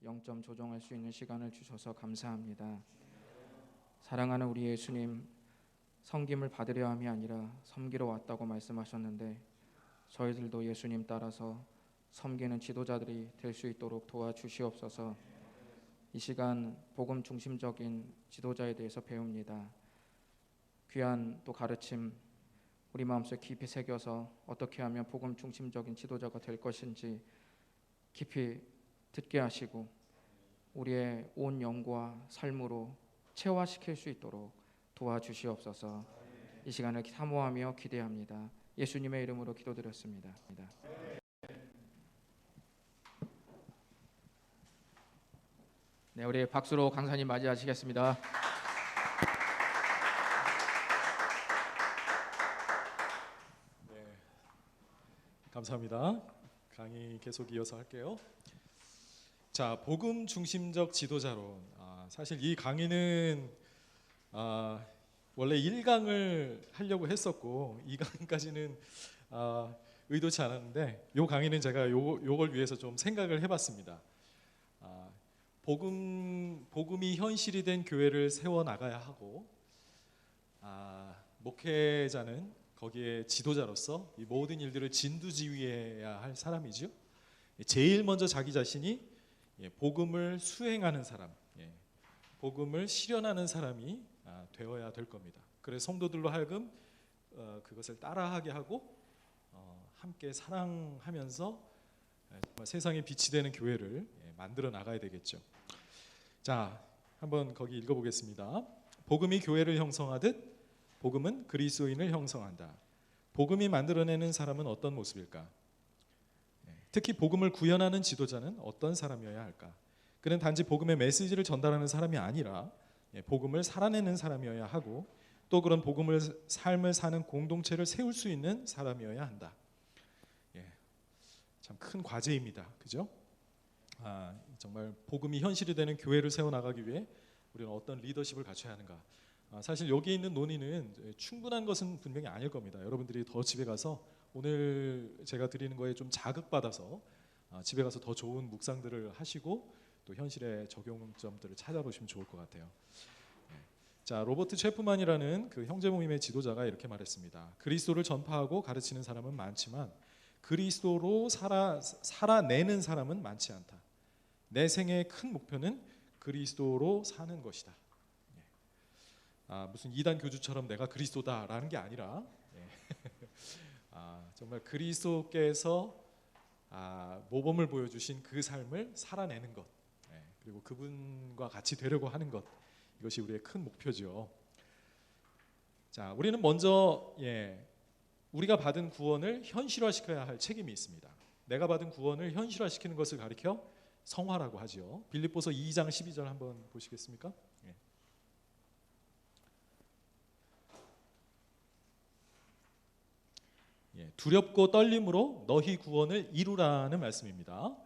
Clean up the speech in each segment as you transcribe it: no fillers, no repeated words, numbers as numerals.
영점 조정할 수 있는 시간을 주셔서 감사합니다. 사랑하는 우리 예수님, 섬김을 받으려 함이 아니라 섬기러 왔다고 말씀하셨는데 저희들도 예수님 따라서 섬기는 지도자들이 될 수 있도록 도와주시옵소서. 이 시간 복음 중심적인 지도자에 대해서 배웁니다. 귀한 또 가르침 우리 마음속에 깊이 새겨서 어떻게 하면 복음 중심적인 지도자가 될 것인지 깊이 듣게 하시고 우리의 온 영과 삶으로 체화시킬 수 있도록 도와주시옵소서. 이 시간을 사모하며 기대합니다. 예수님의 이름으로 기도드렸습니다. 네, 우리 박수로 강사님 맞이하시겠습니다. 네, 감사합니다. 강의 계속 이어서 할게요. 자, 복음 중심적 지도자론. 사실 이 강의는 원래 1강을 하려고 했었고 2강까지는 의도치 않았는데 이 강의는 제가 요걸 위해서 좀 생각을 해봤습니다. 복음이 현실이 된 교회를 세워나가야 하고 목회자는 거기에 지도자로서 이 모든 일들을 진두지휘해야 할 사람이죠. 제일 먼저 자기 자신이 복음을 수행하는 사람, 복음을 실현하는 사람이 되어야 될 겁니다. 그래서 성도들로 하여금 그것을 따라하게 하고 함께 사랑하면서 정말 세상에 빛이 되는 교회를 만들어 나가야 되겠죠. 자, 한번 거기 읽어보겠습니다. 복음이 교회를 형성하듯 복음은 그리스도인을 형성한다. 복음이 만들어내는 사람은 어떤 모습일까? 특히 복음을 구현하는 지도자는 어떤 사람이어야 할까? 그는 단지 복음의 메시지를 전달하는 사람이 아니라 복음을 살아내는 사람이어야 하고 또 그런 복음을 삶을 사는 공동체를 세울 수 있는 사람이어야 한다. 참 큰 과제입니다. 그죠? 정말 복음이 현실이 되는 교회를 세워나가기 위해 우리는 어떤 리더십을 갖춰야 하는가? 사실 여기 있는 논의는 충분한 것은 분명히 아닐 겁니다. 여러분들이 더 집에 가서 오늘 제가 드리는 거에 좀 자극받아서 집에 가서 더 좋은 묵상들을 하시고 또 현실의 적용점들을 찾아보시면 좋을 것 같아요. 자, 로버트 체프만이라는 그 형제 모임의 지도자가 이렇게 말했습니다. 그리스도를 전파하고 가르치는 사람은 많지만 그리스도로 살아내는 사람은 많지 않다. 내 생애의 큰 목표는 그리스도로 사는 것이다. 무슨 이단 교주처럼 내가 그리스도다라는 게 아니라 정말 그리스도께서 모범을 보여주신 그 삶을 살아내는 것, 그리고 그분과 같이 되려고 하는 것, 이것이 우리의 큰 목표죠. 자, 우리는 먼저 우리가 받은 구원을 현실화시켜야 할 책임이 있습니다. 내가 받은 구원을 현실화시키는 것을 가리켜 성화라고 하죠. 빌립보서 2장 12절 한번 보시겠습니까? 두렵고 떨림으로 너희 구원을 이루라는 말씀입니다.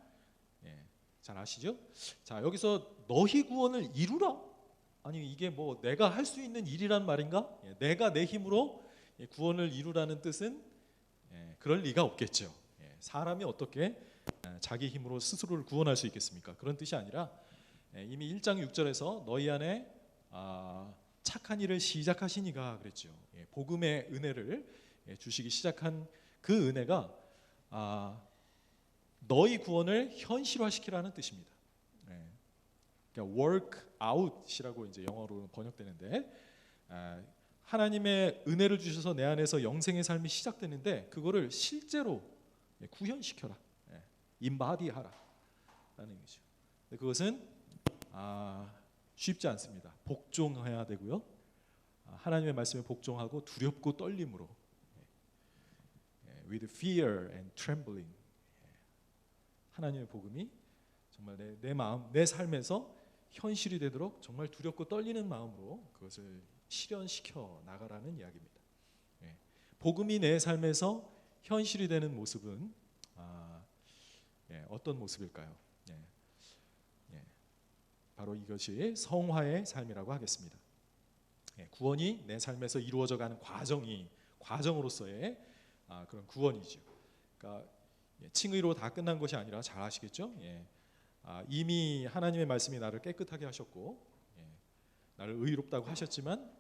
잘 아시죠? 자, 여기서 너희 구원을 이루라? 아니, 이게 뭐 내가 할 수 있는 일이란 말인가? 내가 내 힘으로 구원을 이루라는 뜻은 그럴 리가 없겠죠. 사람이 어떻게 자기 힘으로 스스로를 구원할 수 있겠습니까? 그런 뜻이 아니라 이미 1장 6절에서 너희 안에 착한 일을 시작하신 이가 그랬죠. 복음의 은혜를 주시기 시작한 그 은혜가 너희 구원을 현실화시키라는 뜻입니다. 그러니까 work out이라고 이제 영어로 번역되는데 하나님의 은혜를 주셔서 내 안에서 영생의 삶이 시작되는데 그거를 실제로 구현시켜라, 인바디하라 라는 얘기죠. 그것은 쉽지 않습니다. 복종해야 되고요. 하나님의 말씀에 복종하고 두렵고 떨림으로 with fear and trembling 하나님의 복음이 정말 내 마음, 내 삶에서 현실이 되도록 정말 두렵고 떨리는 마음으로 그것을 실현시켜 나가라는 이야기입니다. 복음이 내 삶에서 현실이 되는 모습은 어떤 모습일까요? 바로 이것이 성화의 삶이라고 하겠습니다. 구원이 내 삶에서 이루어져가는 과정으로서의 그런 구원이죠. 그러니까 칭의로 다 끝난 것이 아니라 잘 아시겠죠? 이미 하나님의 말씀이 나를 깨끗하게 하셨고 나를 의롭다고 하셨지만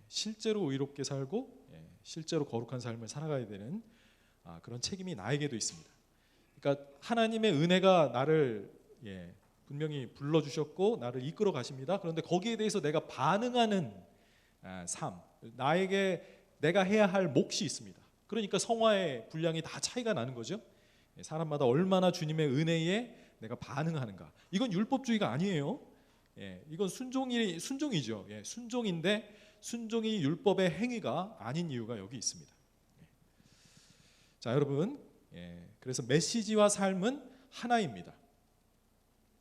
실제로 의롭게 살고 실제로 거룩한 삶을 살아가야 되는 그런 책임이 나에게도 있습니다. 그러니까 하나님의 은혜가 나를 분명히 불러주셨고 나를 이끌어 가십니다. 그런데 거기에 대해서 내가 반응하는 삶, 내가 해야 할 몫이 있습니다. 그러니까 성화의 분량이 다 차이가 나는 거죠. 사람마다 얼마나 주님의 은혜에 내가 반응하는가. 이건 율법주의가 아니에요. 이건 순종이죠. 순종인데 순종이 율법의 행위가 아닌 이유가 여기 있습니다. 자, 여러분, 그래서 메시지와 삶은 하나입니다.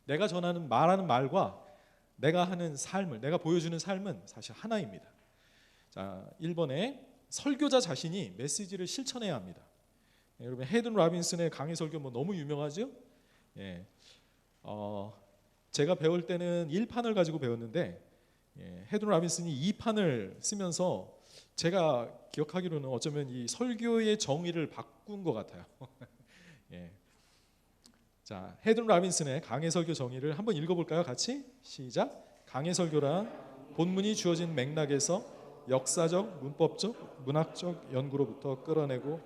내가 말하는 말과 내가 하는 삶을, 내가 보여주는 삶은 사실 하나입니다. 자, 1번에 설교자 자신이 메시지를 실천해야 합니다. 여러분, 헤든 라빈슨의 강해 설교 너무 유명하죠? 제가 배울 때는 1판을 가지고 배웠는데 헤든 라빈슨이 2판을 쓰면서 제가 기억하기로는 어쩌면 이 설교의 정의를 바꾼 것 같아요. 자, 헤든 라빈슨의 강해 설교 정의를 한번 읽어볼까요? 같이 시작. 강해 설교란 본문이 주어진 맥락에서 역사적, 문법적, 문학적 연구로부터 끌어내고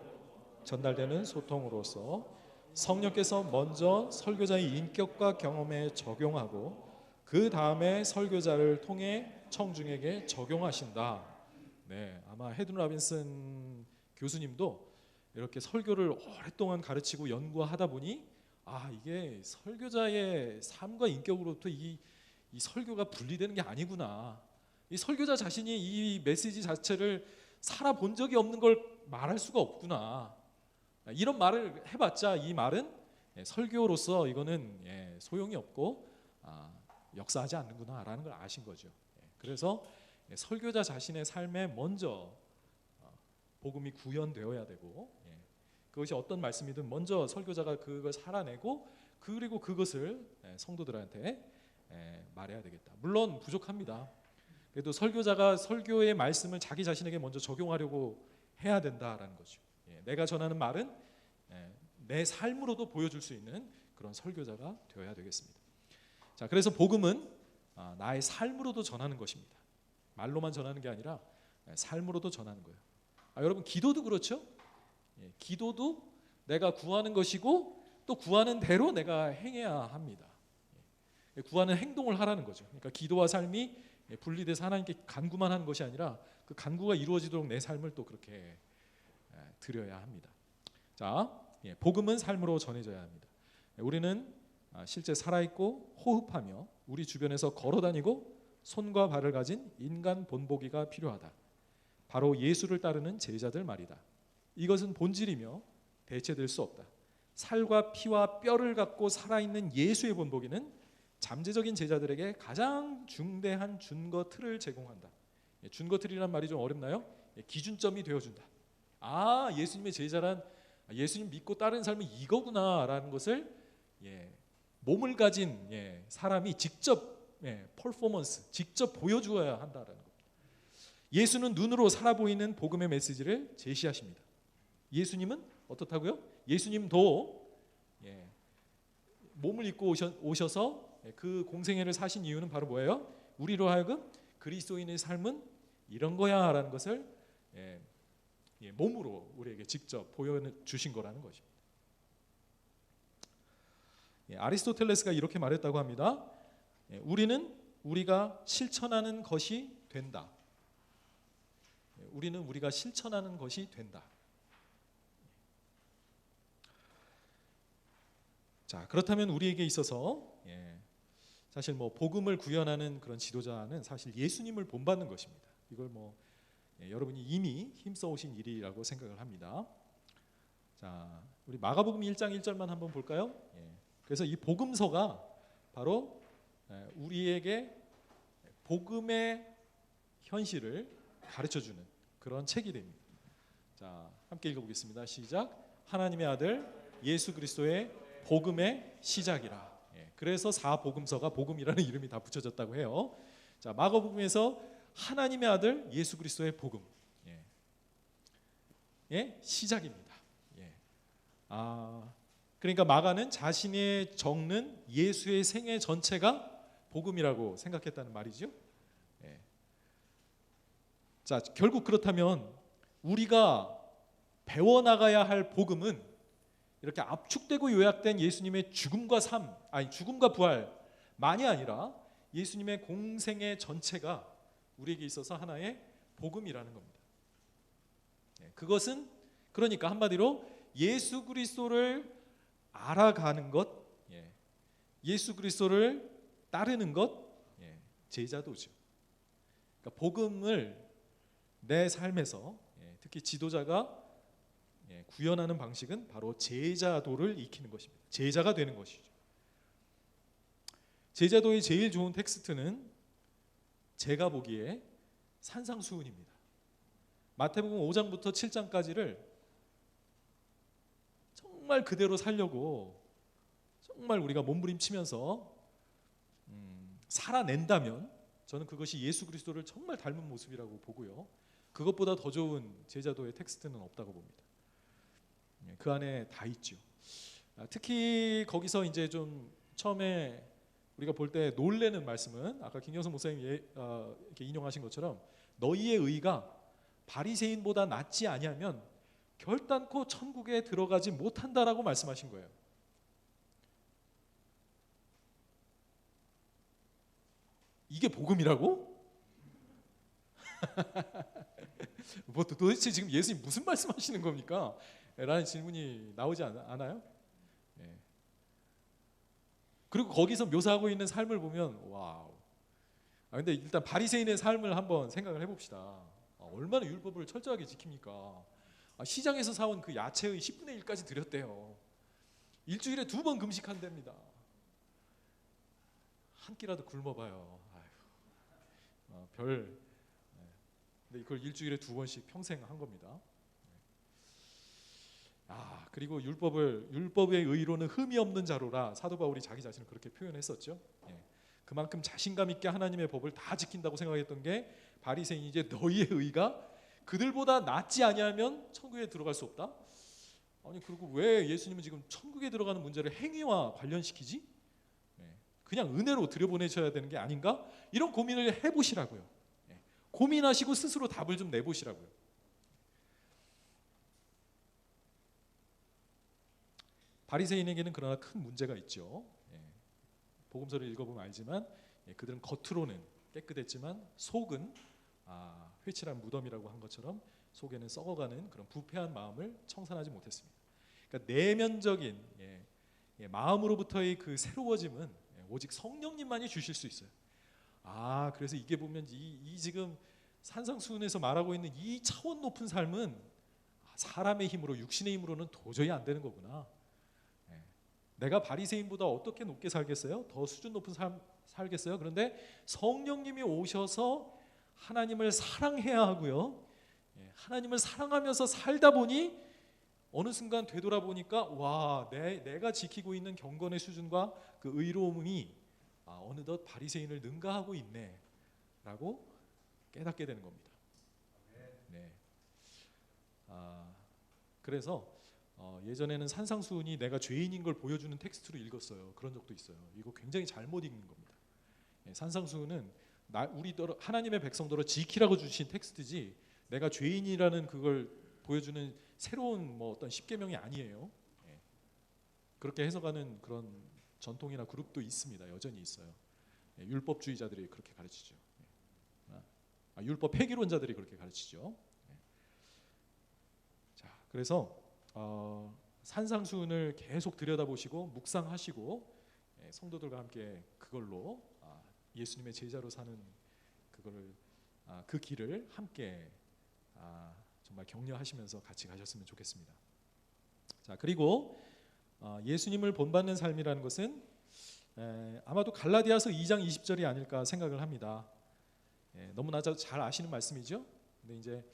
전달되는 소통으로서 성령께서 먼저 설교자의 인격과 경험에 적용하고 그 다음에 설교자를 통해 청중에게 적용하신다. 아마 헤든 라빈슨 교수님도 이렇게 설교를 오랫동안 가르치고 연구하다 보니 이게 설교자의 삶과 인격으로부터 이 설교가 분리되는 게 아니구나. 이 설교자 자신이 이 메시지 자체를 살아본 적이 없는 걸 말할 수가 없구나. 이런 말을 해봤자 이 말은 설교로서 이거는 소용이 없고 역사하지 않는구나라는 걸 아신 거죠. 그래서 설교자 자신의 삶에 먼저 복음이 구현되어야 되고 그것이 어떤 말씀이든 먼저 설교자가 그걸 살아내고 그리고 그것을 성도들한테 말해야 되겠다. 물론 부족합니다. 그래도 설교자가 설교의 말씀을 자기 자신에게 먼저 적용하려고 해야 된다라는 거죠. 내가 전하는 말은 내 삶으로도 보여줄 수 있는 그런 설교자가 되어야 되겠습니다. 자, 그래서 복음은 나의 삶으로도 전하는 것입니다. 말로만 전하는 게 아니라 삶으로도 전하는 거예요. 여러분, 기도도 그렇죠? 기도도 내가 구하는 것이고 또 구하는 대로 내가 행해야 합니다. 구하는 행동을 하라는 거죠. 그러니까 기도와 삶이 분리돼서 하나님께 간구만 하는 것이 아니라 그 간구가 이루어지도록 내 삶을 또 그렇게 드려야 합니다. 자, 복음은 삶으로 전해져야 합니다. 우리는 실제 살아있고 호흡하며 우리 주변에서 걸어다니고 손과 발을 가진 인간 본보기가 필요하다. 바로 예수를 따르는 제자들 말이다. 이것은 본질이며 대체될 수 없다. 살과 피와 뼈를 갖고 살아있는 예수의 본보기는 잠재적인 제자들에게 가장 중대한 준거 틀을 제공한다. 준거 틀이란 말이 좀 어렵나요? 기준점이 되어준다. 예수님의 제자란 예수님 믿고 따르는 삶은 이거구나라는 것을 몸을 가진 사람이 직접 퍼포먼스, 직접 보여주어야 한다라는 것. 예수는 눈으로 살아 보이는 복음의 메시지를 제시하십니다. 예수님은 어떻다고요? 예수님도 몸을 입고 오셔서 그 공생애를 사신 이유는 바로 뭐예요? 우리로 하여금 그리스도인의 삶은 이런 거야라는 것을 몸으로 우리에게 직접 보여주신 거라는 것입니다. 아리스토텔레스가 이렇게 말했다고 합니다. 우리는 우리가 실천하는 것이 된다. 우리는 우리가 실천하는 것이 된다. 자, 그렇다면 우리에게 있어서 사실 복음을 구현하는 그런 지도자는 사실 예수님을 본받는 것입니다. 이걸 여러분이 이미 힘써 오신 일이라고 생각을 합니다. 자, 우리 마가복음 1장 1절만 한번 볼까요? 그래서 이 복음서가 바로 우리에게 복음의 현실을 가르쳐주는 그런 책이 됩니다. 자, 함께 읽어보겠습니다. 시작. 하나님의 아들 예수 그리스도의 복음의 시작이라. 그래서 사복음서가 복음이라는 이름이 다 붙여졌다고 해요. 자, 마가복음에서 하나님의 아들 예수 그리스도의 복음, 시작입니다. 그러니까 마가는 자신의 적는 예수의 생애 전체가 복음이라고 생각했다는 말이죠. 예. 자, 결국 그렇다면 우리가 배워나가야 할 복음은 이렇게 압축되고 요약된 예수님의 죽음과 부활만이 아니라 예수님의 공생의 전체가 우리에게 있어서 하나의 복음이라는 겁니다. 그것은 그러니까 한마디로 예수 그리스도를 알아가는 것, 예수 그리스도를 따르는 것, 제자도죠. 그러니까 복음을 내 삶에서 특히 지도자가 구현하는 방식은 바로 제자도를 익히는 것입니다. 제자가 되는 것이죠. 제자도의 제일 좋은 텍스트는 제가 보기에 산상수훈입니다. 마태복음 5장부터 7장까지를 정말 그대로 살려고 정말 우리가 몸부림치면서 살아낸다면 저는 그것이 예수 그리스도를 정말 닮은 모습이라고 보고요. 그것보다 더 좋은 제자도의 텍스트는 없다고 봅니다. 그 안에 다 있죠. 특히 거기서 이제 좀 처음에 우리가 볼 때 놀라는 말씀은 아까 김경선 목사님이 이렇게 인용하신 것처럼 너희의 의가 바리새인보다 낫지 아니하면 결단코 천국에 들어가지 못한다라고 말씀하신 거예요. 이게 복음이라고? 뭐 도대체 지금 예수님 무슨 말씀하시는 겁니까? 라는 질문이 나오지 않아요? 네. 그리고 거기서 묘사하고 있는 삶을 보면 와우. 근데 일단 바리새인의 삶을 한번 생각을 해봅시다. 얼마나 율법을 철저하게 지킵니까? 시장에서 사온 그 야채의 10분의 1까지 드렸대요. 일주일에 2번 금식한답니다. 한 끼라도 굶어봐요. 근데 이걸 일주일에 2번씩 평생 한 겁니다. 그리고 율법의 의로는 흠이 없는 자로라 사도 바울이 자기 자신을 그렇게 표현했었죠. 그만큼 자신감 있게 하나님의 법을 다 지킨다고 생각했던 게 바리새인이 이제 너희의 의가 그들보다 낫지 아니하면 천국에 들어갈 수 없다. 아니 그리고 왜 예수님은 지금 천국에 들어가는 문제를 행위와 관련시키지? 그냥 은혜로 들여보내셔야 되는 게 아닌가? 이런 고민을 해보시라고요. 고민하시고 스스로 답을 좀 내보시라고요. 바리새인에게는 그러나 큰 문제가 있죠. 복음서를 읽어보면 알지만 그들은 겉으로는 깨끗했지만 속은 회칠한 무덤이라고 한 것처럼 속에는 썩어가는 그런 부패한 마음을 청산하지 못했습니다. 그러니까 내면적인 마음으로부터의 그 새로워짐은 오직 성령님만이 주실 수 있어요. 그래서 이게 보면 이 지금 산상수훈에서 말하고 있는 이 차원 높은 삶은 사람의 힘으로 육신의 힘으로는 도저히 안 되는 거구나. 내가 바리새인보다 어떻게 높게 살겠어요? 더 수준 높은 삶 살겠어요? 그런데 성령님이 오셔서 하나님을 사랑해야 하고요. 하나님을 사랑하면서 살다 보니 어느 순간 되돌아보니까 와, 내가 지키고 있는 경건의 수준과 그 의로움이 어느덧 바리새인을 능가하고 있네 라고 깨닫게 되는 겁니다. 네. 그래서 예전에는 산상수훈이 내가 죄인인 걸 보여주는 텍스트로 읽었어요. 그런 적도 있어요. 이거 굉장히 잘못 읽는 겁니다. 산상수훈은 하나님의 백성들을 지키라고 주신 텍스트지 내가 죄인이라는 그걸 보여주는 새로운 어떤 십계명이 아니에요. 그렇게 해석하는 그런 전통이나 그룹도 있습니다. 여전히 있어요. 율법주의자들이 그렇게 가르치죠. 율법 폐기론자들이 그렇게 가르치죠. 자, 그래서 산상수훈을 계속 들여다보시고 묵상하시고 성도들과 함께 그걸로 예수님의 제자로 사는 그 길을 함께 정말 격려하시면서 같이 가셨으면 좋겠습니다. 자, 그리고 예수님을 본받는 삶이라는 것은 아마도 갈라디아서 2장 20절이 아닐까 생각을 합니다. 너무나 잘 아시는 말씀이죠. 근데 이제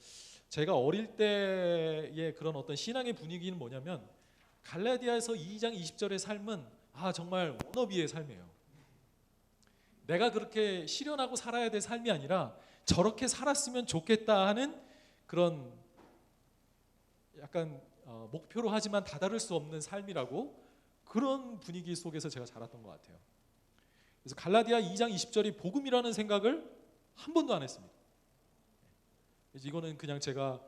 제가 어릴 때의 그런 어떤 신앙의 분위기는 뭐냐면 갈라디아서 2장 20절의 삶은 정말 워너비의 삶이에요. 내가 그렇게 실현하고 살아야 될 삶이 아니라 저렇게 살았으면 좋겠다 하는 그런 약간 목표로 하지만 다다를 수 없는 삶이라고 그런 분위기 속에서 제가 자랐던 것 같아요. 그래서 갈라디아 2장 20절이 복음이라는 생각을 한 번도 안 했습니다. 그래서 이거는 그냥 제가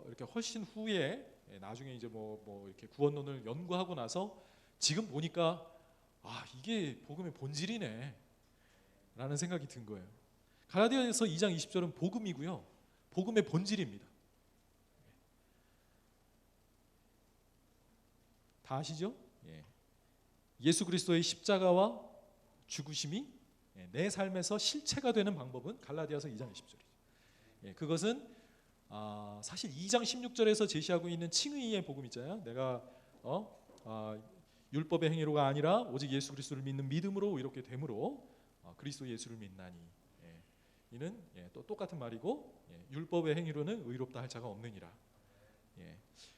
이렇게 훨씬 후에 나중에 이제 뭐 이렇게 구원론을 연구하고 나서 지금 보니까 이게 복음의 본질이네 라는 생각이 든 거예요. 갈라디아서 2장 20절은 복음이고요. 복음의 본질입니다. 다 아시죠? 예수 그리스도의 십자가와 죽으심이 내 삶에서 실체가 되는 방법은 갈라디아서 2장 20절이죠. 그것은 사실 2장 16절에서 제시하고 있는 칭의의 복음 있잖아요. 내가 율법의 행위로가 아니라 오직 예수 그리스도를 믿는 믿음으로 이렇게 됨으로 그리스도 예수를 믿나니. 이는 또 똑같은 말이고 율법의 행위로는 의롭다 할 자가 없느니라.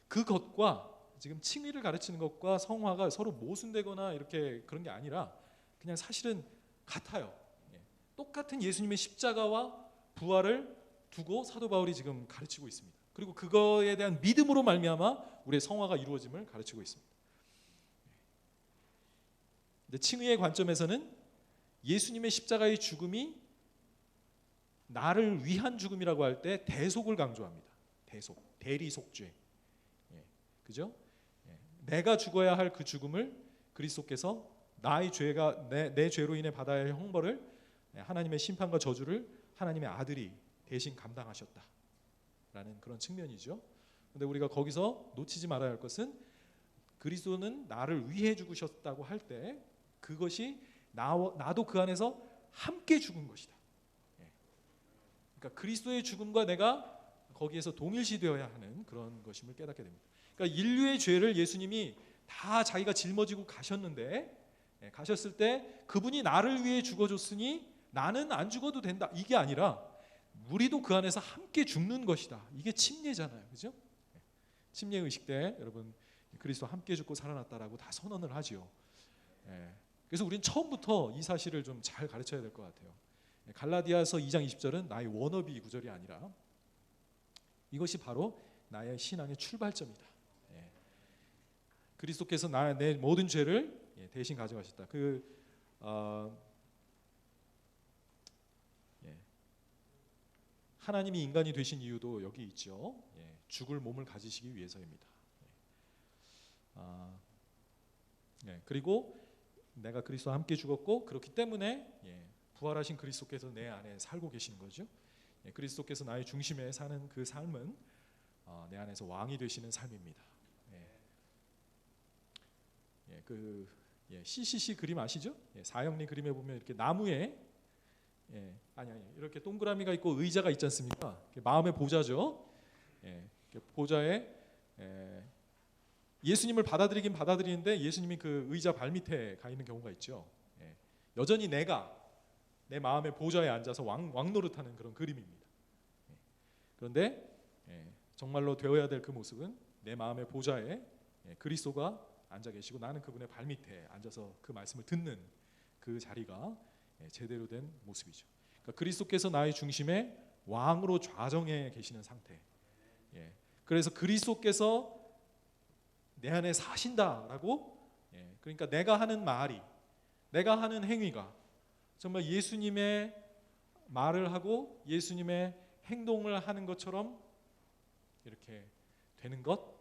그것과 지금 칭의를 가르치는 것과 성화가 서로 모순되거나 이렇게 그런 게 아니라 그냥 사실은 같아요. 똑같은 예수님의 십자가와 부활을 두고 사도 바울이 지금 가르치고 있습니다. 그리고 그거에 대한 믿음으로 말미암아 우리의 성화가 이루어짐을 가르치고 있습니다. 근데 칭의의 관점에서는 예수님의 십자가의 죽음이 나를 위한 죽음이라고 할 때 대속을 강조합니다. 대속, 대리속죄. 그죠? 내가 죽어야 할 그 죽음을 그리스도께서 나의 죄가 내 죄로 인해 받아야 할 형벌을 하나님의 심판과 저주를 하나님의 아들이 대신 감당하셨다라는 그런 측면이죠. 그런데 우리가 거기서 놓치지 말아야 할 것은 그리스도는 나를 위해 죽으셨다고 할 때 그것이 나도 그 안에서 함께 죽은 것이다. 그러니까 그리스도의 죽음과 내가 거기에서 동일시되어야 하는 그런 것임을 깨닫게 됩니다. 그러니까 인류의 죄를 예수님이 다 자기가 짊어지고 가셨을 때 그분이 나를 위해 죽어줬으니 나는 안 죽어도 된다. 이게 아니라 우리도 그 안에서 함께 죽는 것이다. 이게 침례잖아요. 그죠? 침례 의식 때 여러분 그리스도 함께 죽고 살아났다라고 다 선언을 하지요. 그래서 우리는 처음부터 이 사실을 좀 잘 가르쳐야 될 것 같아요. 갈라디아서 2장 20절은 나의 워너비 구절이 아니라 이것이 바로 나의 신앙의 출발점이다. 그리스도께서 내 모든 죄를 대신 가져가셨다. 하나님이 인간이 되신 이유도 여기 있죠. 죽을 몸을 가지시기 위해서입니다. 그리고 내가 그리스도와 함께 죽었고 그렇기 때문에 부활하신 그리스도께서 내 안에 살고 계시는 거죠. 그리스도께서 나의 중심에 사는 그 삶은 내 안에서 왕이 되시는 삶입니다. CCC 그림 아시죠? 사형리 그림에 보면 이렇게 나무에 이렇게 동그라미가 있고 의자가 있지 않습니까? 마음의 보좌죠. 보좌에 예수님을 받아들이긴 받아들이는데 예수님이 그 의자 발밑에 가 있는 경우가 있죠. 여전히 내가 내 마음의 보좌에 앉아서 왕 노릇하는 그런 그림입니다. 그런데 정말로 되어야 될 그 모습은 내 마음의 보좌에 그리스도가 앉아 계시고 나는 그분의 발밑에 앉아서 그 말씀을 듣는 그 자리가 제대로 된 모습이죠. 그러니까 그리스도께서 나의 중심에 왕으로 좌정해 계시는 상태. 그래서 그리스도께서 내 안에 사신다라고. 그러니까 내가 하는 말이, 내가 하는 행위가 정말 예수님의 말을 하고 예수님의 행동을 하는 것처럼 이렇게 되는 것.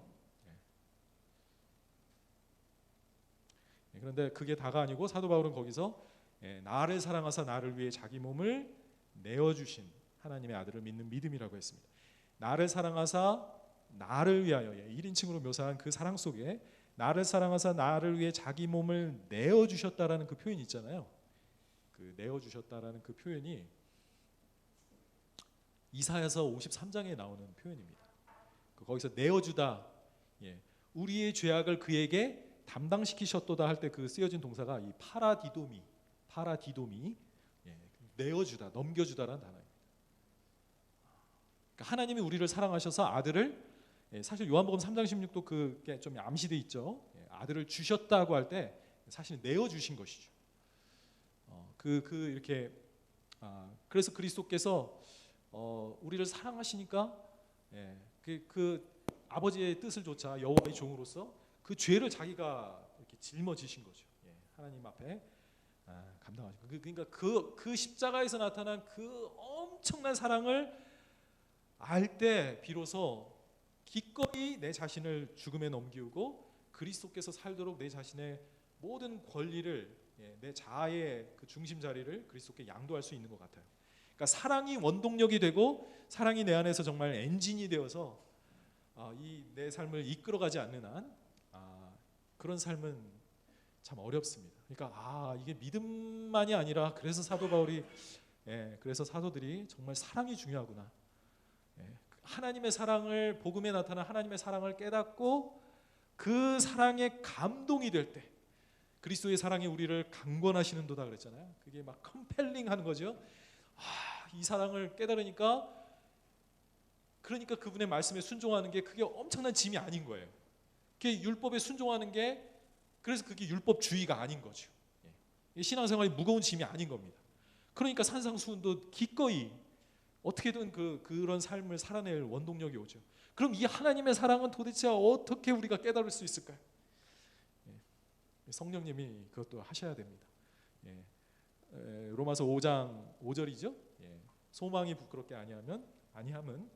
그런데 그게 다가 아니고 사도 바울은 거기서 나를 사랑하사 나를 위해 자기 몸을 내어주신 하나님의 아들을 믿는 믿음이라고 했습니다. 나를 사랑하사 나를 위하여 1인칭으로 묘사한 그 사랑 속에 나를 사랑하사 나를 위해 자기 몸을 내어주셨다라는 그 표현이 있잖아요. 그 내어주셨다라는 그 표현이 이사야서 53장에 나오는 표현입니다. 거기서 내어주다, 우리의 죄악을 그에게 담당시키셨도다 할 때 그 쓰여진 동사가 이 파라디도미, 내어주다, 넘겨주다라는 단어입니다. 그러니까 하나님이 우리를 사랑하셔서 아들을, 사실 요한복음 3장 16도 그게 좀 암시돼 있죠. 아들을 주셨다고 할 때 사실 내어주신 것이죠. 이렇게 그래서 그리스도께서 우리를 사랑하시니까 그 아버지의 뜻을 조차 여호와의 종으로서 그 죄를 자기가 이렇게 짊어지신 거죠. 하나님 앞에 감당하시고 그러니까 그 십자가에서 나타난 그 엄청난 사랑을 알 때 비로소 기꺼이 내 자신을 죽음에 넘기고 그리스도께서 살도록 내 자신의 모든 권리를 내 자아의 그 중심 자리를 그리스도께 양도할 수 있는 것 같아요. 그러니까 사랑이 원동력이 되고 사랑이 내 안에서 정말 엔진이 되어서 이 내 삶을 이끌어가지 않는 한 그런 삶은 참 어렵습니다. 그러니까 이게 믿음만이 아니라 그래서 사도 바울이 그래서 사도들이 정말 사랑이 중요하구나. 하나님의 사랑을 복음에 나타난 하나님의 사랑을 깨닫고 그 사랑에 감동이 될 때 그리스도의 사랑이 우리를 강권하시는도다 그랬잖아요. 그게 막 컴펠링하는 거죠. 이 사랑을 깨달으니까 그러니까 그분의 말씀에 순종하는 게 그게 엄청난 짐이 아닌 거예요. 그게 율법에 순종하는 게 그래서 그게 율법주의가 아닌 거죠. 신앙생활이 무거운 짐이 아닌 겁니다. 그러니까 산상수훈도 기꺼이 어떻게든 그런 삶을 살아낼 원동력이 오죠. 그럼 이 하나님의 사랑은 도대체 어떻게 우리가 깨달을 수 있을까요? 성령님이 그것도 하셔야 됩니다. 로마서 5장 5절이죠. 소망이 부끄럽게 아니함은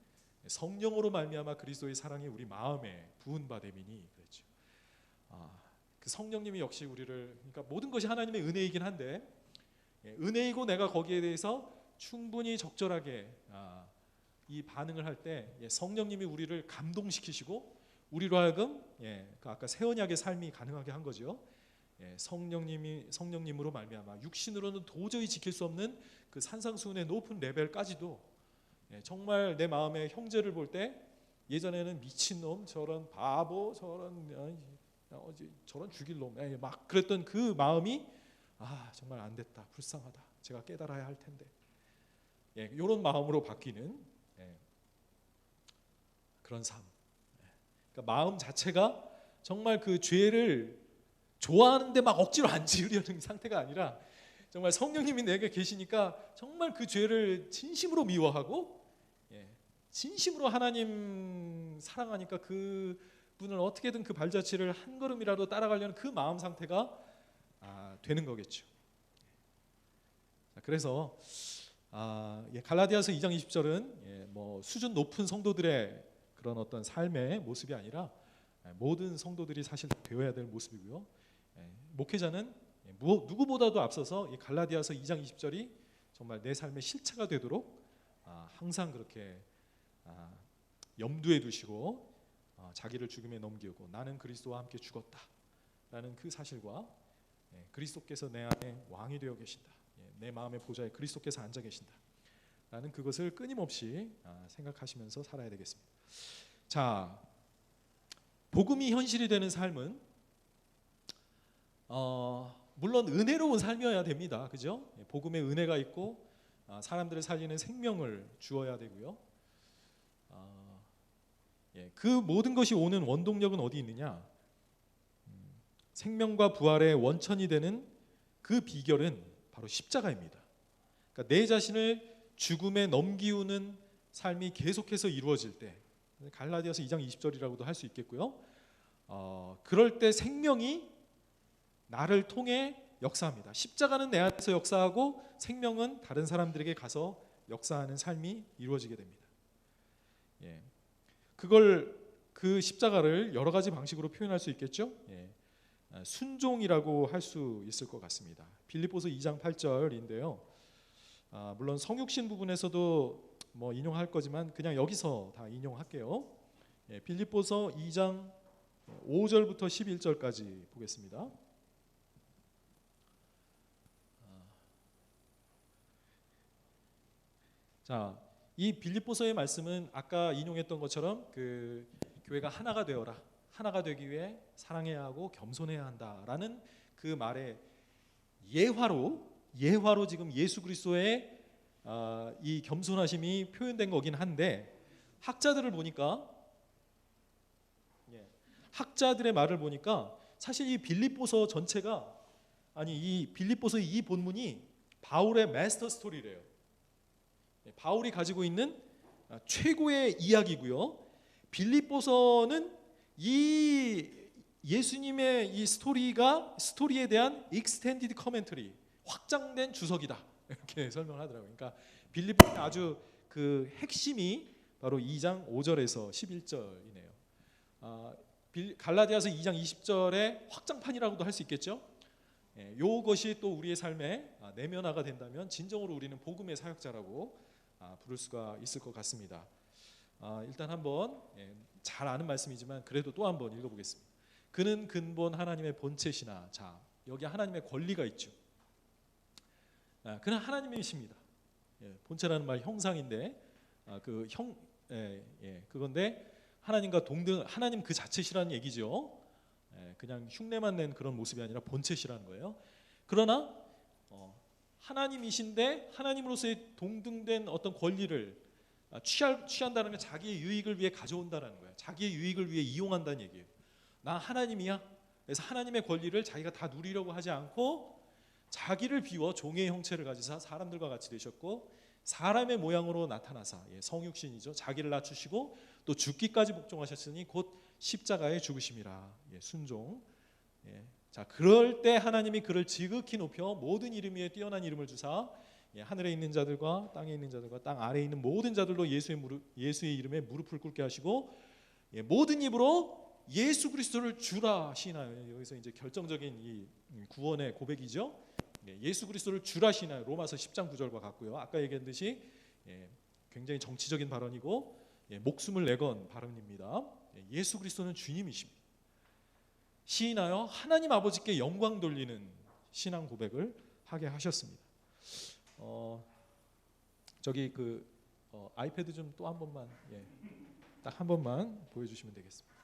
성령으로 말미암아 그리스도의 사랑이 우리 마음에 부은 바 됨이니 그랬죠. 그 성령님이 역시 우리를 그러니까 모든 것이 하나님의 은혜이긴 한데 은혜이고 내가 거기에 대해서 충분히 적절하게 이 반응을 할 때 성령님이 우리를 감동시키시고 우리로 하여금 그 아까 새 언약의 삶이 가능하게 한 거죠. 성령님으로 말미암아 육신으로는 도저히 지킬 수 없는 그 산상수훈의 높은 레벨까지도 정말 내 마음의 형제를 볼 때 예전에는 미친놈, 저런 바보, 저런 죽일 놈 막 그랬던 그 마음이 정말 안 됐다, 불쌍하다, 제가 깨달아야 할 텐데 이런 마음으로 바뀌는 그런 삶. 그러니까 마음 자체가 정말 그 죄를 좋아하는데 막 억지로 안 지으려는 상태가 아니라 정말 성령님이 내게 계시니까 정말 그 죄를 진심으로 미워하고 진심으로 하나님 사랑하니까 그 분을 어떻게든 그 발자취를 한 걸음이라도 따라가려는 그 마음 상태가 되는 거겠죠. 그래서 갈라디아서 2장 20절은 뭐 수준 높은 성도들의 그런 어떤 삶의 모습이 아니라 모든 성도들이 사실 배워야 될 모습이고요. 목회자는 누구보다도 앞서서 이 갈라디아서 2장 20절이 정말 내 삶의 실체가 되도록 항상 그렇게 염두에 두시고 자기를 죽음에 넘기고 나는 그리스도와 함께 죽었다라는 그 사실과 그리스도께서 내 안에 왕이 되어 계신다, 내 마음의 보좌에 그리스도께서 앉아 계신다라는 그것을 끊임없이 생각하시면서 살아야 되겠습니다. 자, 복음이 현실이 되는 삶은 물론 은혜로운 삶이어야 됩니다. 그죠? 복음의 은혜가 있고 사람들을 살리는 생명을 주어야 되고요. 그 모든 것이 오는 원동력은 어디 있느냐? 생명과 부활의 원천이 되는 그 비결은 바로 십자가입니다. 그러니까 내 자신을 죽음에 넘기우는 삶이 계속해서 이루어질 때, 갈라디아서 2장 20절이라고도 할 수 있겠고요. 그럴 때 생명이 나를 통해 역사합니다. 십자가는 내 안에서 역사하고 생명은 다른 사람들에게 가서 역사하는 삶이 이루어지게 됩니다. 그 십자가를 여러 가지 방식으로 표현할 수 있겠죠. 순종이라고 할 수 있을 것 같습니다. 빌립보서 2장 8절인데요. 물론 성육신 부분에서도 뭐 인용할 거지만 그냥 여기서 다 인용할게요. 빌립보서 2장 5절부터 11절까지 보겠습니다. 자, 이 빌립보서의 말씀은 아까 인용했던 것처럼 그 교회가 하나가 되어라, 하나가 되기 위해 사랑해야 하고 겸손해야 한다라는 그 말의 예화로 지금 예수 그리스도의 이 겸손하심이 표현된 거긴 한데 학자들의 말을 보니까 사실 이 빌립보서 전체가 이 빌립보서의 이 본문이 바울의 마스터 스토리래요. 바울이 가지고 있는 최고의 이야기고요. 빌립보서는 이 예수님의 이 스토리에 대한 익스텐디드 커멘터리, 확장된 주석이다 이렇게 설명을 하더라고요. 그러니까 빌립보의 아주 그 핵심이 바로 2장 5절에서 11절이네요. 갈라디아서 2장 20절의 확장판이라고도 할 수 있겠죠. 이것이 또 우리의 삶에 내면화가 된다면 진정으로 우리는 복음의 사역자라고 부를 수가 있을 것 같습니다. 일단 한번 잘 아는 말씀이지만 그래도 또 한번 읽어보겠습니다. 그는 근본 하나님의 본체시나, 자 여기 하나님의 권리가 있죠. 그는 하나님이십니다. 본체라는 말 형상인데 그건데 하나님과 동등, 하나님 그 자체시라는 얘기죠. 그냥 흉내만 낸 그런 모습이 아니라 본체시라는 거예요. 그러나 하나님이신데 하나님으로서의 동등된 어떤 권리를 취한다는 건 자기의 유익을 위해 가져온다는 거예요. 자기의 유익을 위해 이용한다는 얘기예요. 나 하나님이야. 그래서 하나님의 권리를 자기가 다 누리려고 하지 않고 자기를 비워 종의 형체를 가지사 사람들과 같이 되셨고 사람의 모양으로 나타나사, 성육신이죠. 자기를 낮추시고 또 죽기까지 복종하셨으니 곧 십자가에 죽으심이라. 순종. 자, 그럴 때 하나님이 그를 지극히 높여 모든 이름 위에 뛰어난 이름을 주사 하늘에 있는 자들과 땅에 있는 자들과 땅 아래에 있는 모든 자들로 예수의 이름에 무릎을 꿇게 하시고 모든 입으로 예수 그리스도를 주라 시나요. 여기서 이제 결정적인 이 구원의 고백이죠. 예수 그리스도를 주라 시나요. 로마서 10장 9절과 같고요. 아까 얘기한 듯이 굉장히 정치적인 발언이고 목숨을 내건 발언입니다. 예수 그리스도는 주님이십니다. 시인하여 하나님 아버지께 영광 돌리는 신앙 고백을 하게 하셨습니다. 저기 아이패드 좀 또 한 번만 딱 한 번만 보여주시면 되겠습니다.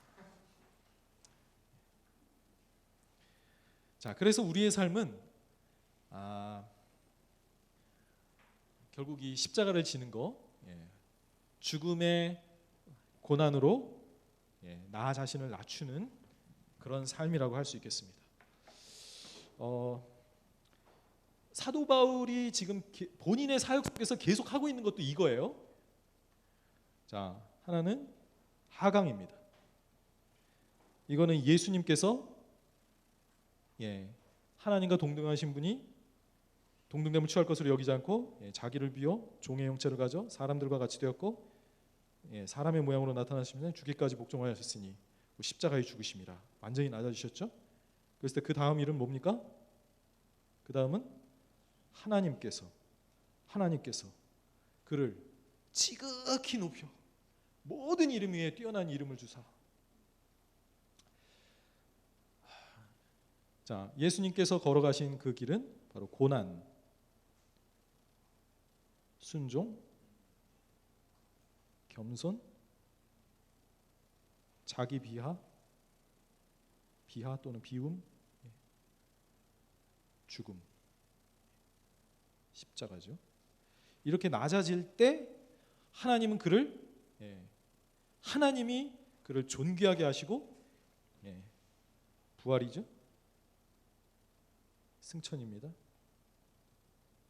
자, 그래서 우리의 삶은 결국 이 십자가를 지는 거, 죽음의 고난으로 나 자신을 낮추는 그런 삶이라고 할 수 있겠습니다. 사도 바울이 지금 본인의 사역 속에서 계속 하고 있는 것도 이거예요. 자, 하나는 하강입니다. 이거는 예수님께서 하나님과 동등하신 분이 동등됨을 취할 것으로 여기지 않고 자기를 비워 종의 형체를 가져 사람들과 같이 되었고 사람의 모양으로 나타나시면 죽기까지 복종하셨으니 십자가에 죽으심이라. 완전히 낮아지셨죠. 그랬을 때 그 다음 일은 뭡니까? 그 다음은 하나님께서 그를 지극히 높여 모든 이름 위에 뛰어난 이름을 주사. 자, 예수님께서 걸어가신 그 길은 바로 고난, 순종, 겸손, 자기 비하 또는 비움, 죽음, 십자가죠. 이렇게 낮아질 때 하나님이 그를 존귀하게 하시고 부활이죠. 승천입니다.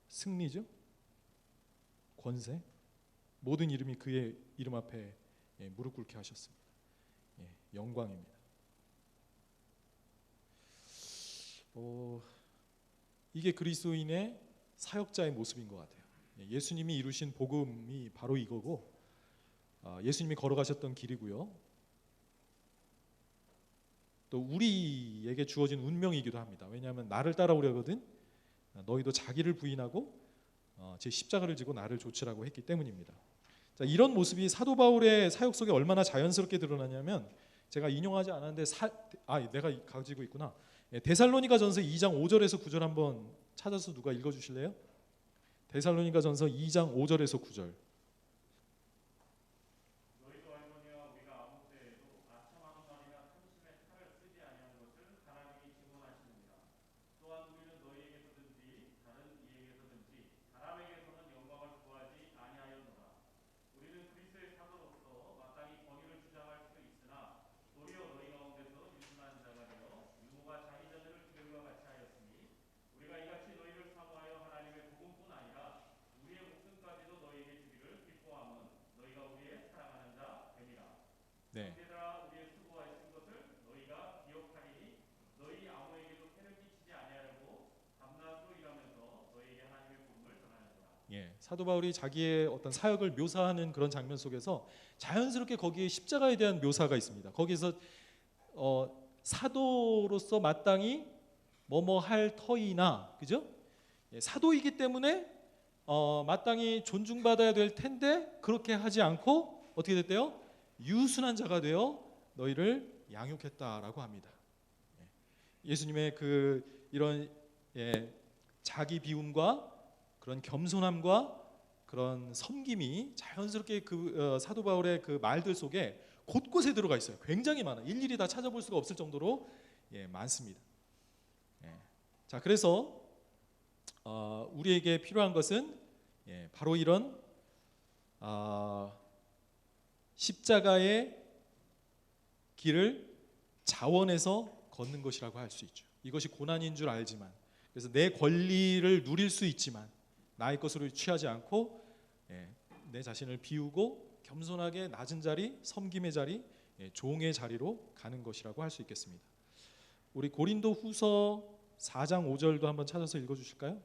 승리죠. 권세. 모든 이름이 그의 이름 앞에 무릎 꿇게 하셨습니다. 영광입니다. 이게 그리스도인의 사역자의 모습인 것 같아요. 예수님이 이루신 복음이 바로 이거고 예수님이 걸어가셨던 길이고요. 또 우리에게 주어진 운명이기도 합니다. 왜냐하면 나를 따라오려거든 너희도 자기를 부인하고 제 십자가를 지고 나를 좇으라고 했기 때문입니다. 자, 이런 모습이 사도 바울의 사역 속에 얼마나 자연스럽게 드러나냐면 제가 인용하지 않았는데 내가 가지고 있구나. 데살로니가전서 2장 5절에서 9절 한번 찾아서 누가 읽어주실래요? 데살로니가전서 2장 5절에서 9절. 사도 바울이 자기의 어떤 사역을 묘사하는 그런 장면 속에서 자연스럽게 거기에 십자가에 대한 묘사가 있습니다. 거기서 사도로서 마땅히 뭐뭐 할 터이나, 그죠? 사도이기 때문에 마땅히 존중받아야 될 텐데 그렇게 하지 않고 어떻게 됐대요? 유순한 자가 되어 너희를 양육했다라고 합니다. 예수님의 이런 자기 비움과 그런 겸손함과 그런 섬김이 자연스럽게 사도 바울의 그 말들 속에 곳곳에 들어가 있어요. 굉장히 많아. 일일이 다 찾아볼 수가 없을 정도로 많습니다. 자, 그래서 우리에게 필요한 것은 바로 이런 십자가의 길을 자원해서 걷는 것이라고 할 수 있죠. 이것이 고난인 줄 알지만, 그래서 내 권리를 누릴 수 있지만 나의 것으로 취하지 않고 내 자신을 비우고 겸손하게 낮은 자리, 섬김의 자리, 종의 자리로 가는 것이라고 할 수 있겠습니다. 우리 고린도후서 4장 5절도 한번 찾아서 읽어주실까요?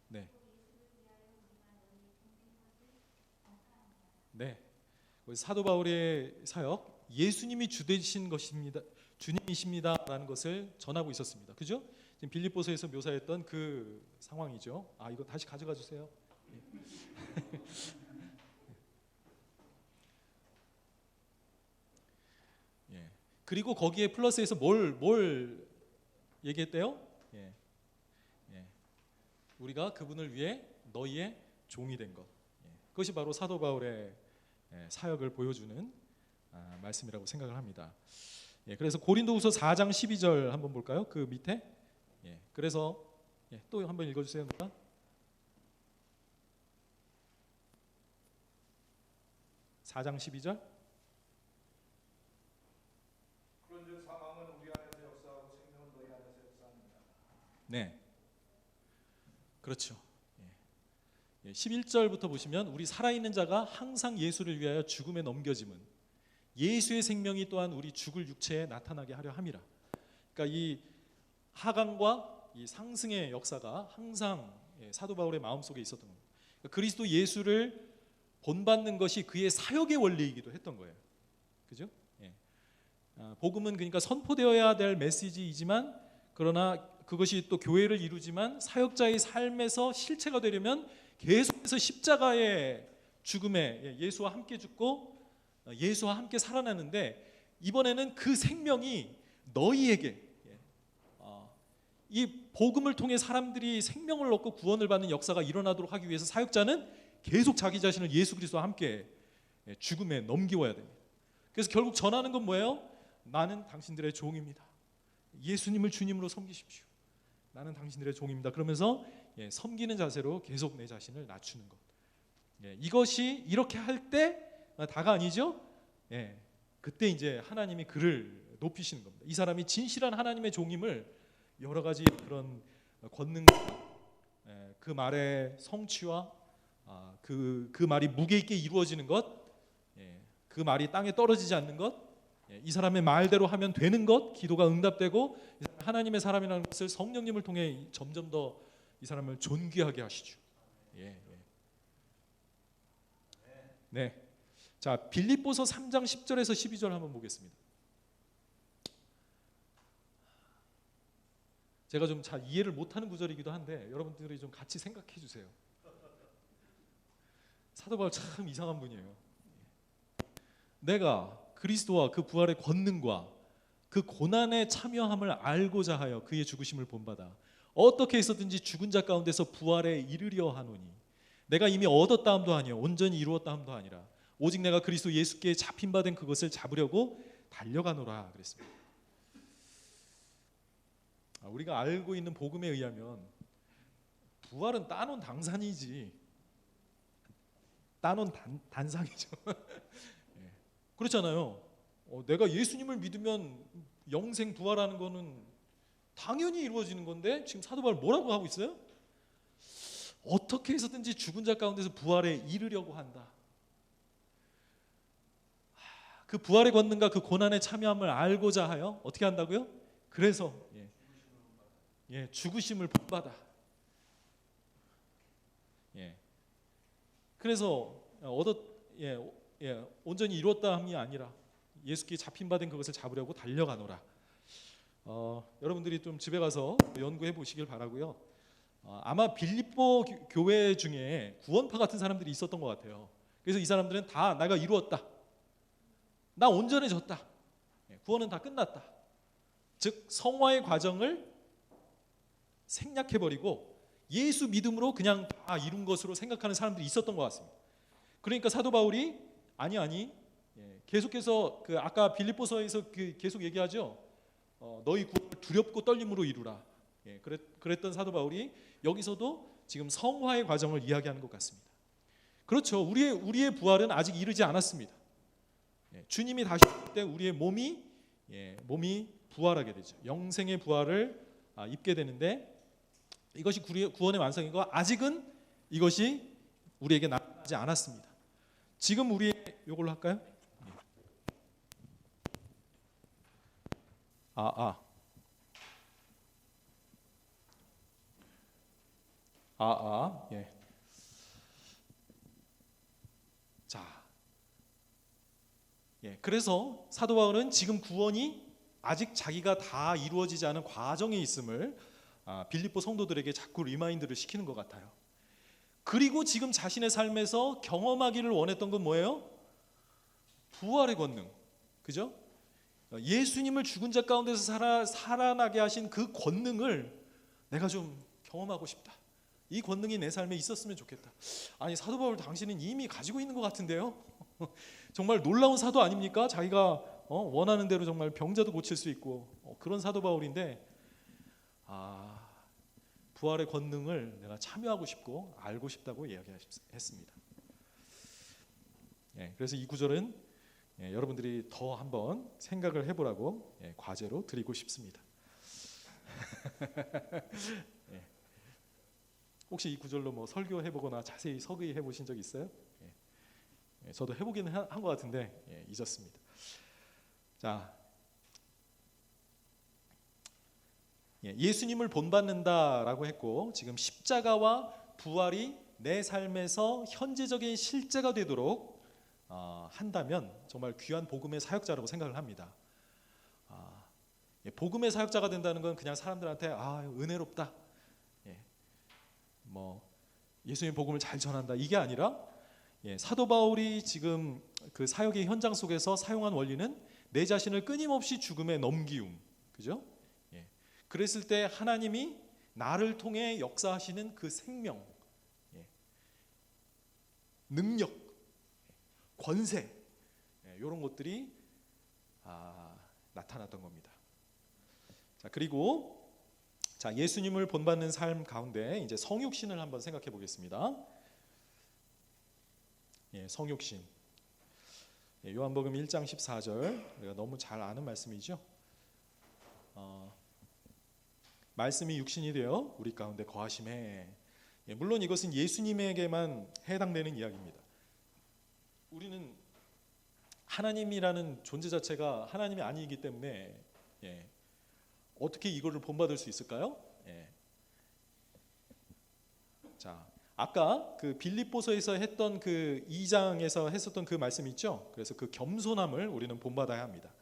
네. 네. 사도 바울의 사역, 예수님이 주 되신 것입니다, 주님이십니다라는 것을 전하고 있었습니다. 그죠? 지금 빌립보서에서 묘사했던 그 상황이죠. 이거 다시 가져가 주세요. 그리고 거기에 플러스해서 뭘 얘기했대요? 우리가 그분을 위해 너희의 종이 된 것. 그것이 바로 사도 바울의 사역을 보여주는 말씀이라고 생각을 합니다. 그래서 고린도후서 4장 12절 한번 볼까요? 그 밑에. 그래서 또 한번 읽어주세요. 누가? (4장 12절) 그런즉 사망은 우리 안에서 역사하고 생명은 너희 안에서 역사합니다. 네, 그렇죠. 11절부터 보시면 우리 살아있는 자가 항상 예수를 위하여 죽음에 넘겨짐은 예수의 생명이 또한 우리 죽을 육체에 나타나게 하려 함이라. 그러니까 이 하강과 이 상승의 역사가 항상 사도 바울의 마음속에 있었던 겁니다. 그러니까 그리스도 예수를 본받는 것이 그의 사역의 원리이기도 했던 거예요. 그죠? 복음은 그러니까 선포되어야 될 메시지이지만, 그러나 그것이 또 교회를 이루지만 사역자의 삶에서 실체가 되려면 계속해서 십자가의 죽음에 예수와 함께 죽고 예수와 함께 살아나는데, 이번에는 그 생명이 너희에게, 이 복음을 통해 사람들이 생명을 얻고 구원을 받는 역사가 일어나도록 하기 위해서 사역자는 계속 자기 자신을 예수 그리스도와 함께 죽음에 넘겨와야 됩니다. 그래서 결국 전하는 건 뭐예요? 나는 당신들의 종입니다. 예수님을 주님으로 섬기십시오. 나는 당신들의 종입니다. 그러면서 섬기는 자세로 계속 내 자신을 낮추는 것. 이것이 이렇게 할 때 다가 아니죠. 그때 이제 하나님이 그를 높이시는 겁니다. 이 사람이 진실한 하나님의 종임을 여러 가지 그런 권능과 그 말의 성취와 그 말이 무게 있게 이루어지는 것, 그 말이 땅에 떨어지지 않는 것, 이 사람의 말대로 하면 되는 것, 기도가 응답되고 하나님의 사람이라는 것을 성령님을 통해 점점 더 이 사람을 존귀하게 하시죠. 네. 자, 빌립보서 3장 10절에서 12절 한번 보겠습니다. 제가 좀 잘 이해를 못하는 구절이기도 한데 여러분들이 좀 같이 생각해 주세요. 사도 바울 참 이상한 분이에요. 내가 그리스도와 그 부활의 권능과 그 고난에 참여함을 알고자 하여 그의 죽으심을 본받아 어떻게 해서든지 죽은 자 가운데서 부활에 이르려 하노니 내가 이미 얻었다 함도 아니요 온전히 이루었다 함도 아니라 오직 내가 그리스도 예수께 잡힌 바 된 그것을 잡으려고 달려가노라 그랬습니다. 우리가 알고 있는 복음에 의하면 부활은 따놓은 당산이지, 따놓은 단상이죠. 그렇잖아요. 내가 예수님을 믿으면 영생 부활하는 거는 당연히 이루어지는 건데 지금 사도 바울 뭐라고 하고 있어요? 어떻게 해서든지 죽은 자 가운데서 부활에 이르려고 한다. 그 부활의 권능과 그 고난에 참여함을 알고자 하여 어떻게 한다고요? 그래서 죽으심을 본받아. 그래서 온전히 이루었다 함이 아니라 예수께 잡힌 바 된 그것을 잡으려고 달려가노라. 여러분들이 좀 집에 가서 연구해 보시길 바라고요. 아마 빌립보 교회 중에 구원파 같은 사람들이 있었던 것 같아요. 그래서 이 사람들은 다 내가 이루었다, 나 온전해졌다, 구원은 다 끝났다, 즉 성화의 과정을 생략해버리고 예수 믿음으로 그냥 다 이룬 것으로 생각하는 사람들이 있었던 것 같습니다. 그러니까 사도 바울이 아니 계속해서 그 아까 빌립보서에서 계속 얘기하죠. 너희 구원을 두렵고 떨림으로 이루라. 그랬던 사도 바울이 여기서도 지금 성화의 과정을 이야기하는 것 같습니다. 그렇죠. 우리의 부활은 아직 이르지 않았습니다. 주님이 다시 올 때 우리의 몸이 부활하게 되죠. 영생의 부활을 입게 되는데, 이것이 구원의 완성이고 아직은 이것이 우리에게 나타나지 않았습니다. 지금 우리의 이걸로 할까요? 그래서 사도 바울은 지금 구원이 아직 자기가 다 이루어지지 않은 과정에 있음을 빌립보 성도들에게 자꾸 리마인드를 시키는 것 같아요. 그리고 지금 자신의 삶에서 경험하기를 원했던 건 뭐예요? 부활의 권능, 그죠? 예수님을 죽은 자 가운데서 살아나게 하신 그 권능을 내가 좀 경험하고 싶다. 이 권능이 내 삶에 있었으면 좋겠다. 아니 사도 바울 당신은 이미 가지고 있는 것 같은데요. 정말 놀라운 사도 아닙니까? 자기가 원하는 대로 정말 병자도 고칠 수 있고 그런 사도 바울인데 부활의 권능을 내가 참여하고 싶고 알고 싶다고 이야기했습니다. 그래서 이 구절은 여러분들이 더 한번 생각을 해보라고 과제로 드리고 싶습니다. 혹시 이 구절로 뭐 설교해보거나 자세히 서기해 보신 적 있어요? 저도 해보기는 한 것 같은데 잊었습니다. 자, 예수님을 본받는다라고 했고 지금 십자가와 부활이 내 삶에서 현재적인 실제가 되도록 한다면 정말 귀한 복음의 사역자라고 생각을 합니다. 복음의 사역자가 된다는 건 그냥 사람들한테 은혜롭다, 뭐 예수님 복음을 잘 전한다 이게 아니라 사도 바울이 지금 그 사역의 현장 속에서 사용한 원리는 내 자신을 끊임없이 죽음에 넘기움, 그죠? 그랬을 때 하나님이 나를 통해 역사하시는 그 생명, 능력, 권세, 이런 것들이 나타났던 겁니다. 자, 그리고 예수님을 본받는 삶 가운데 이제 성육신을 한번 생각해 보겠습니다. 성육신. 요한복음 1장 14절, 우리가 너무 잘 아는 말씀이죠. 말씀이 육신이 되어 우리 가운데 거하심에, 물론 이것은 예수님에게만 해당되는 이야기입니다. 우리는 하나님이라는 존재 자체가 하나님이 아니기 때문에 어떻게 이거를 본받을 수 있을까요? 자, 아까 그 빌립보서에서 했던 그 2장에서 했었던 그 말씀 있죠. 그래서 그 겸손함을 우리는 본받아야 합니다.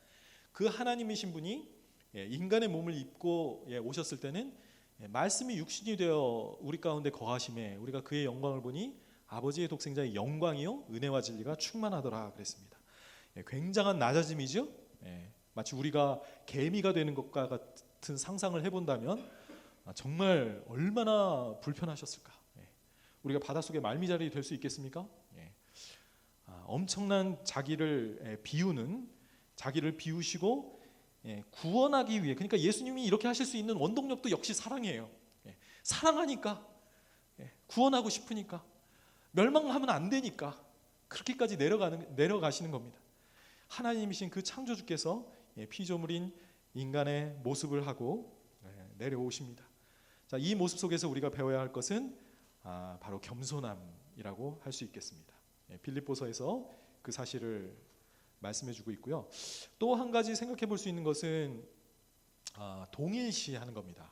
그 하나님이신 분이 인간의 몸을 입고 오셨을 때는 말씀이 육신이 되어 우리 가운데 거하심에 우리가 그의 영광을 보니 아버지의 독생자의 영광이요 은혜와 진리가 충만하더라 그랬습니다. 굉장한 낮아짐이죠. 마치 우리가 개미가 되는 것과 같은 상상을 해본다면 정말 얼마나 불편하셨을까. 우리가 바닷속의 말미잘이 될 수 있겠습니까? 엄청난 자기를 비우시고 구원하기 위해, 그러니까 예수님이 이렇게 하실 수 있는 원동력도 역시 사랑이에요. 사랑하니까, 구원하고 싶으니까, 멸망하면 안 되니까 그렇게까지 내려가시는 겁니다. 하나님이신 그 창조주께서 피조물인 인간의 모습을 하고 내려오십니다. 자, 이 모습 속에서 우리가 배워야 할 것은 바로 겸손함이라고 할 수 있겠습니다. 빌립보서에서 그 사실을 말씀해주고 있고요. 또 한 가지 생각해 볼 수 있는 것은 동일시하는 겁니다.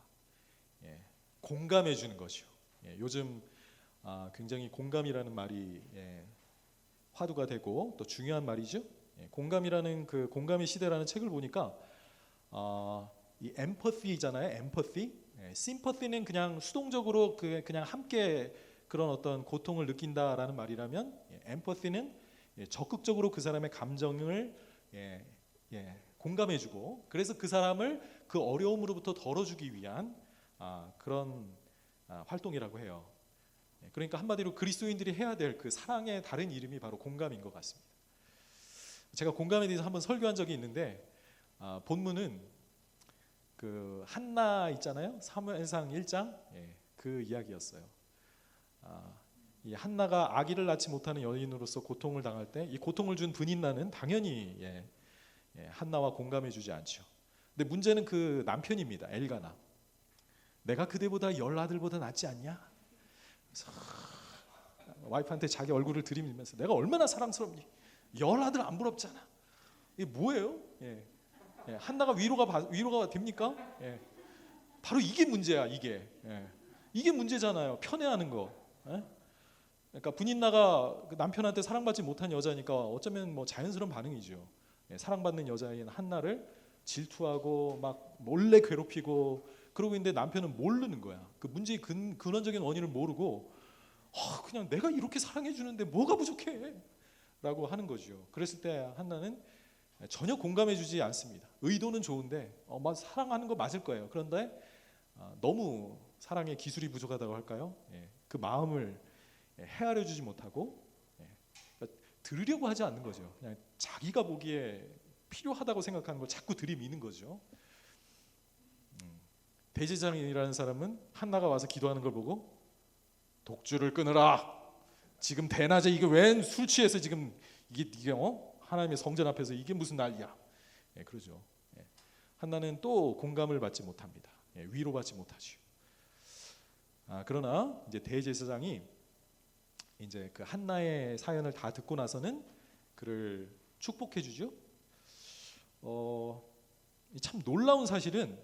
공감해 주는 것이요. 요즘 굉장히 공감이라는 말이 화두가 되고 또 중요한 말이죠. 공감이라는 그 공감의 시대라는 책을 보니까 이 엠퍼시잖아요. 엠퍼시. 심퍼시는 그냥 수동적으로 그냥 함께 그런 어떤 고통을 느낀다라는 말이라면, 엠퍼시는 적극적으로 그 사람의 감정을 공감해주고, 그래서 그 사람을 그 어려움으로부터 덜어주기 위한 그런 활동이라고 해요. 그러니까 한마디로 그리스도인들이 해야 될 그 사랑의 다른 이름이 바로 공감인 것 같습니다. 제가 공감에 대해서 한번 설교한 적이 있는데, 본문은 그 한나 있잖아요. 사무엘상 1장 그 이야기였어요. 이 한나가 아기를 낳지 못하는 여인으로서 고통을 당할 때 이 고통을 준 분인나는 당연히 한나와 공감해주지 않죠. 근데 문제는 그 남편입니다. 엘가나. 내가 그대보다 10 아들보다 낫지 않냐? 그래서 와이프한테 자기 얼굴을 들이밀면서 내가 얼마나 사랑스럽니? 10 아들 안 부럽잖아. 이게 뭐예요? 한나가 위로가 됩니까? 바로 이게 문제야. 이게 문제잖아요. 편애하는 거. 그러니까 분인나가 남편한테 사랑받지 못한 여자니까 어쩌면 뭐 자연스러운 반응이죠. 사랑받는 여자인 한나를 질투하고 막 몰래 괴롭히고 그러고 있는데 남편은 모르는 거야. 그 문제의 근원적인 원인을 모르고 그냥 내가 이렇게 사랑해 주는데 뭐가 부족해? 라고 하는 거죠. 그랬을 때 한나는 전혀 공감해 주지 않습니다. 의도는 좋은데 사랑하는 거 맞을 거예요. 그런데 너무 사랑의 기술이 부족하다고 할까요? 그 마음을 헤아려 주지 못하고 그러니까 들으려고 하지 않는 거죠. 그냥 자기가 보기에 필요하다고 생각하는 걸 자꾸 들이미는 거죠. 대제사장이라는 사람은 한나가 와서 기도하는 걸 보고 독주를 끊으라. 지금 대낮에 이게 웬 술 취해서 지금 이게 하나님의 성전 앞에서 이게 무슨 난리야? 그러죠. 한나는 또 공감을 받지 못합니다. 위로받지 못하죠. 그러나 이제 대제사장이 이제 그 한나의 사연을 다 듣고 나서는 그를 축복해 주죠. 참 놀라운 사실은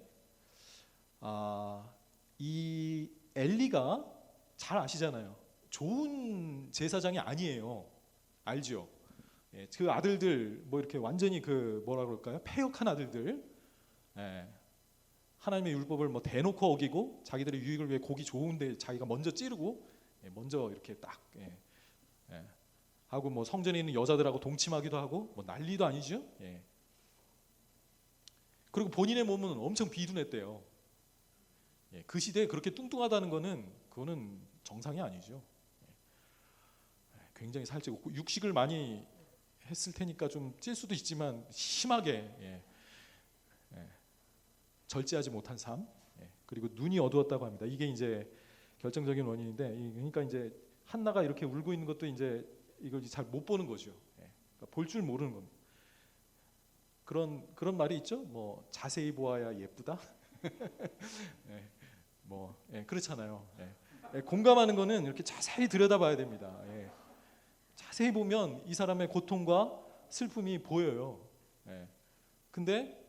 이 엘리가 잘 아시잖아요. 좋은 제사장이 아니에요. 알죠? 그 아들들 뭐 이렇게 완전히 그 뭐라 그럴까요? 패역한 아들들, 하나님의 율법을 뭐 대놓고 어기고 자기들의 유익을 위해 고기 좋은데 자기가 먼저 찌르고 먼저 이렇게 딱 하고 뭐 성전에 있는 여자들하고 동침하기도 하고 뭐 난리도 아니죠. 그리고 본인의 몸은 엄청 비둔했대요. 그 시대에 그렇게 뚱뚱하다는 그거는 정상이 아니죠. 굉장히 살찌고 육식을 많이 했을 테니까 좀 찔 수도 있지만 심하게 절제하지 못한 삶, 그리고 눈이 어두웠다고 합니다. 이게 이제 결정적인 원인인데, 그러니까 이제 한나가 이렇게 울고 있는 것도 이제 이걸 잘 못 보는 거죠. 그러니까 볼 줄 모르는 겁니다. 그런 말이 있죠. 뭐 자세히 보아야 예쁘다. 그렇잖아요. 공감하는 거는 이렇게 자세히 들여다봐야 됩니다. 자세히 보면 이 사람의 고통과 슬픔이 보여요. 근데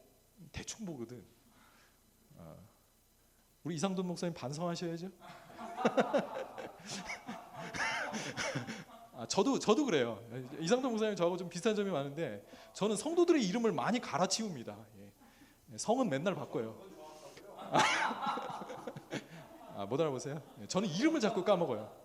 대충 보거든. 우리 이상돈 목사님 반성하셔야죠. 저도 그래요. 이상돈 목사님 저하고 좀 비슷한 점이 많은데 저는 성도들의 이름을 많이 갈아치웁니다. 성은 맨날 바꿔요. 못 알아보세요? 저는 이름을 자꾸 까먹어요.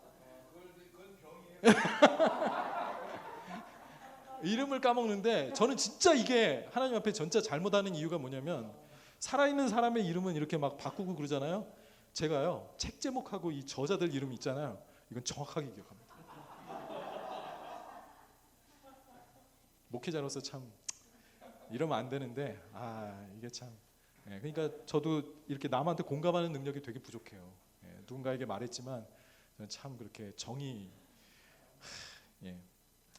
이름을 까먹는데 저는 진짜 이게 하나님 앞에 진짜 잘못하는 이유가 뭐냐면, 살아있는 사람의 이름은 이렇게 막 바꾸고 그러잖아요. 제가요, 책 제목하고 이 저자들 이름 있잖아요. 이건 정확하게 기억합니다. 목회자로서 참 이러면 안 되는데 이게 참 그러니까 저도 이렇게 남한테 공감하는 능력이 되게 부족해요. 누군가에게 말했지만 저는 참 그렇게 정이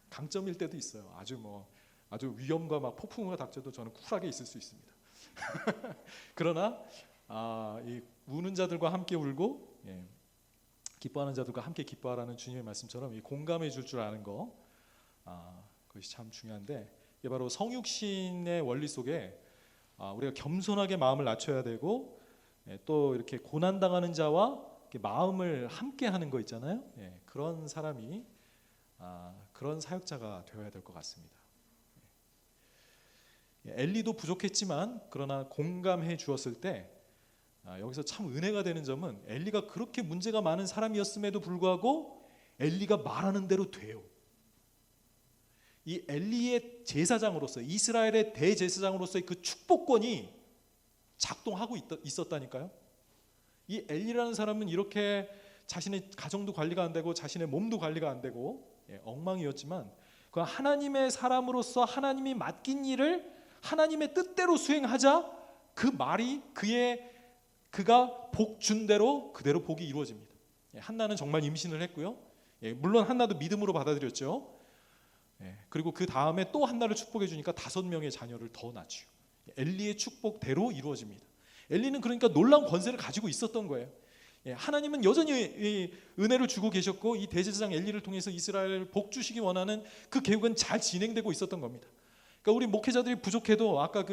강점일 때도 있어요. 아주 위험과 막 폭풍우가 닥쳐도 저는 쿨하게 있을 수 있습니다. 그러나 이 우는 자들과 함께 울고 기뻐하는 자들과 함께 기뻐하라는 주님의 말씀처럼 이 공감해 줄 줄 아는 거, 그것이 참 중요한데, 이게 바로 성육신의 원리 속에 우리가 겸손하게 마음을 낮춰야 되고, 또 이렇게 고난 당하는 자와 이렇게 마음을 함께 하는 거 있잖아요. 그런 사람이 그런 사역자가 되어야 될 것 같습니다. 엘리도 부족했지만 그러나 공감해 주었을 때 여기서 참 은혜가 되는 점은, 엘리가 그렇게 문제가 많은 사람이었음에도 불구하고 엘리가 말하는 대로 돼요. 이 엘리의 제사장으로서, 이스라엘의 대제사장으로서의 그 축복권이 작동하고 있었다니까요. 이 엘리라는 사람은 이렇게 자신의 가정도 관리가 안 되고 자신의 몸도 관리가 안 되고 엉망이었지만, 그 하나님의 사람으로서 하나님이 맡긴 일을 하나님의 뜻대로 수행하자 그 말이 그가 복 준 대로 그대로 복이 이루어집니다. 한나는 정말 임신을 했고요. 물론 한나도 믿음으로 받아들였죠. 그리고 그 다음에 또 한나를 축복해 주니까 5명의 자녀를 더 낳죠. 엘리의 축복대로 이루어집니다. 엘리는 그러니까 놀라운 권세를 가지고 있었던 거예요. 하나님은 여전히 은혜를 주고 계셨고, 이 대제사장 엘리를 통해서 이스라엘을 복 주시기 원하는 그 계획은 잘 진행되고 있었던 겁니다. 그러니까 우리 목회자들이 부족해도 아까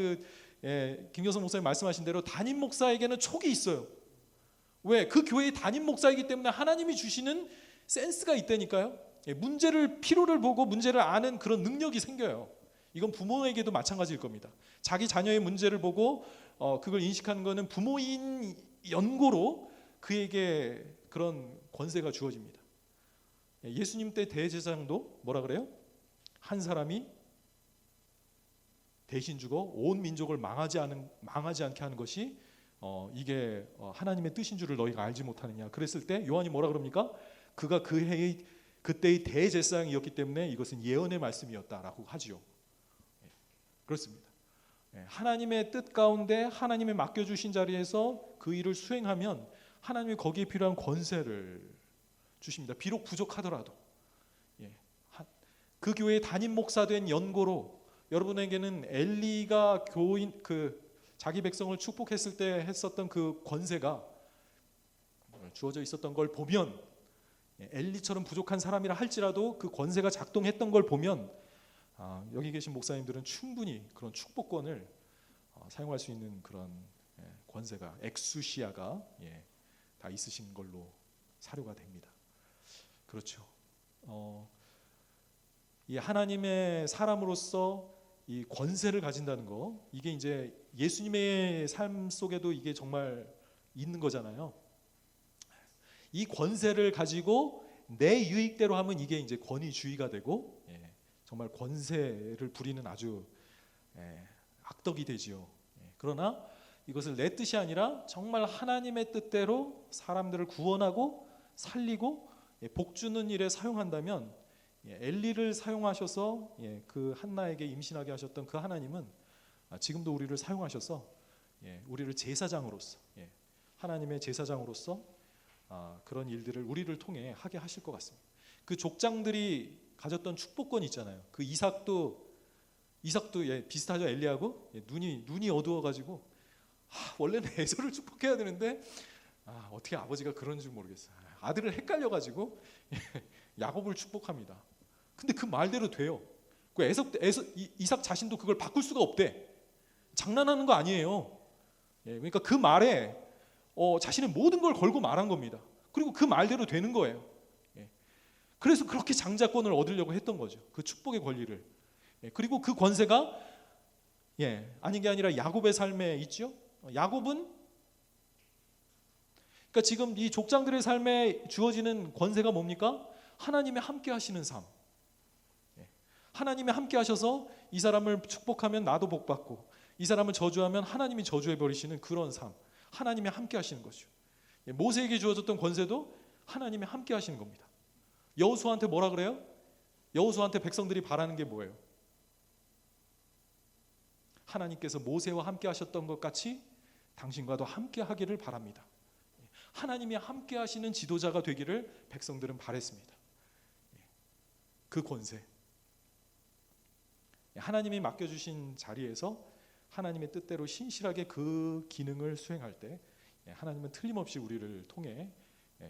김경선 목사님 말씀하신 대로 담임 목사에게는 촉이 있어요. 왜? 그 교회의 담임 목사이기 때문에 하나님이 주시는 센스가 있다니까요. 필요를 보고 문제를 아는 그런 능력이 생겨요. 이건 부모에게도 마찬가지일 겁니다. 자기 자녀의 문제를 보고 그걸 인식하는 것은 부모인 연고로 그에게 그런 권세가 주어집니다. 예수님 때 대제사장도 뭐라 그래요? 한 사람이 대신 죽어 온 민족을 망하지 않게 하는 것이 이게 하나님의 뜻인 줄을 너희가 알지 못하느냐. 그랬을 때 요한이 뭐라 그럽니까? 그가 그때의 대제사장이었기 때문에 이것은 예언의 말씀이었다라고 하지요. 그렇습니다. 하나님의 뜻 가운데 하나님의 맡겨주신 자리에서 그 일을 수행하면 하나님이 거기에 필요한 권세를 주십니다. 비록 부족하더라도. 그 교회의 담임 목사 된 연고로 여러분에게는 엘리가 자기 백성을 축복했을 때 했었던 그 권세가 주어져 있었던 걸 보면, 엘리처럼 부족한 사람이라 할지라도 그 권세가 작동했던 걸 보면 여기 계신 목사님들은 충분히 그런 축복권을 사용할 수 있는 그런 권세가, 엑수시아가 다 있으신 걸로 사료가 됩니다. 그렇죠. 이 하나님의 사람으로서 이 권세를 가진다는 거, 이게 이제 예수님의 삶 속에도 이게 정말 있는 거잖아요. 이 권세를 가지고 내 유익대로 하면 이게 이제 권위주의가 되고, 정말 권세를 부리는 아주 악덕이 되지요. 그러나 이것을 내 뜻이 아니라 정말 하나님의 뜻대로 사람들을 구원하고 살리고 복 주는 일에 사용한다면, 엘리를 사용하셔서 그 한나에게 임신하게 하셨던 그 하나님은 지금도 우리를 사용하셔서 우리를 제사장으로서, 하나님의 제사장으로서 그런 일들을 우리를 통해 하게 하실 것 같습니다. 그 족장들이 가졌던 축복권이 있잖아요. 그 이삭도 비슷하죠. 엘리하고 눈이 어두워가지고 원래는 에서를 축복해야 되는데 어떻게 아버지가 그런 줄 모르겠어요. 아들을 헷갈려가지고 야곱을 축복합니다. 근데 그 말대로 돼요. 이삭 자신도 그걸 바꿀 수가 없대. 장난하는 거 아니에요. 그러니까 그 말에 자신의 모든 걸 걸고 말한 겁니다. 그리고 그 말대로 되는 거예요. 그래서 그렇게 장자권을 얻으려고 했던 거죠. 그 축복의 권리를. 그리고 그 권세가 아닌 게 아니라 야곱의 삶에 있죠. 야곱은 그러니까 지금 이 족장들의 삶에 주어지는 권세가 뭡니까? 하나님의 함께 하시는 삶. 하나님이 함께 하셔서 이 사람을 축복하면 나도 복받고, 이 사람을 저주하면 하나님이 저주해 버리시는 그런 삶. 하나님이 함께 하시는 것이죠. 모세에게 주어졌던 권세도 하나님이 함께 하시는 겁니다. 여호수아한테 뭐라 그래요? 여호수아한테 백성들이 바라는 게 뭐예요? 하나님께서 모세와 함께 하셨던 것 같이 당신과도 함께 하기를 바랍니다. 하나님이 함께 하시는 지도자가 되기를 백성들은 바랬습니다. 그 권세, 하나님이 맡겨주신 자리에서 하나님의 뜻대로 신실하게 그 기능을 수행할 때 하나님은 틀림없이 우리를 통해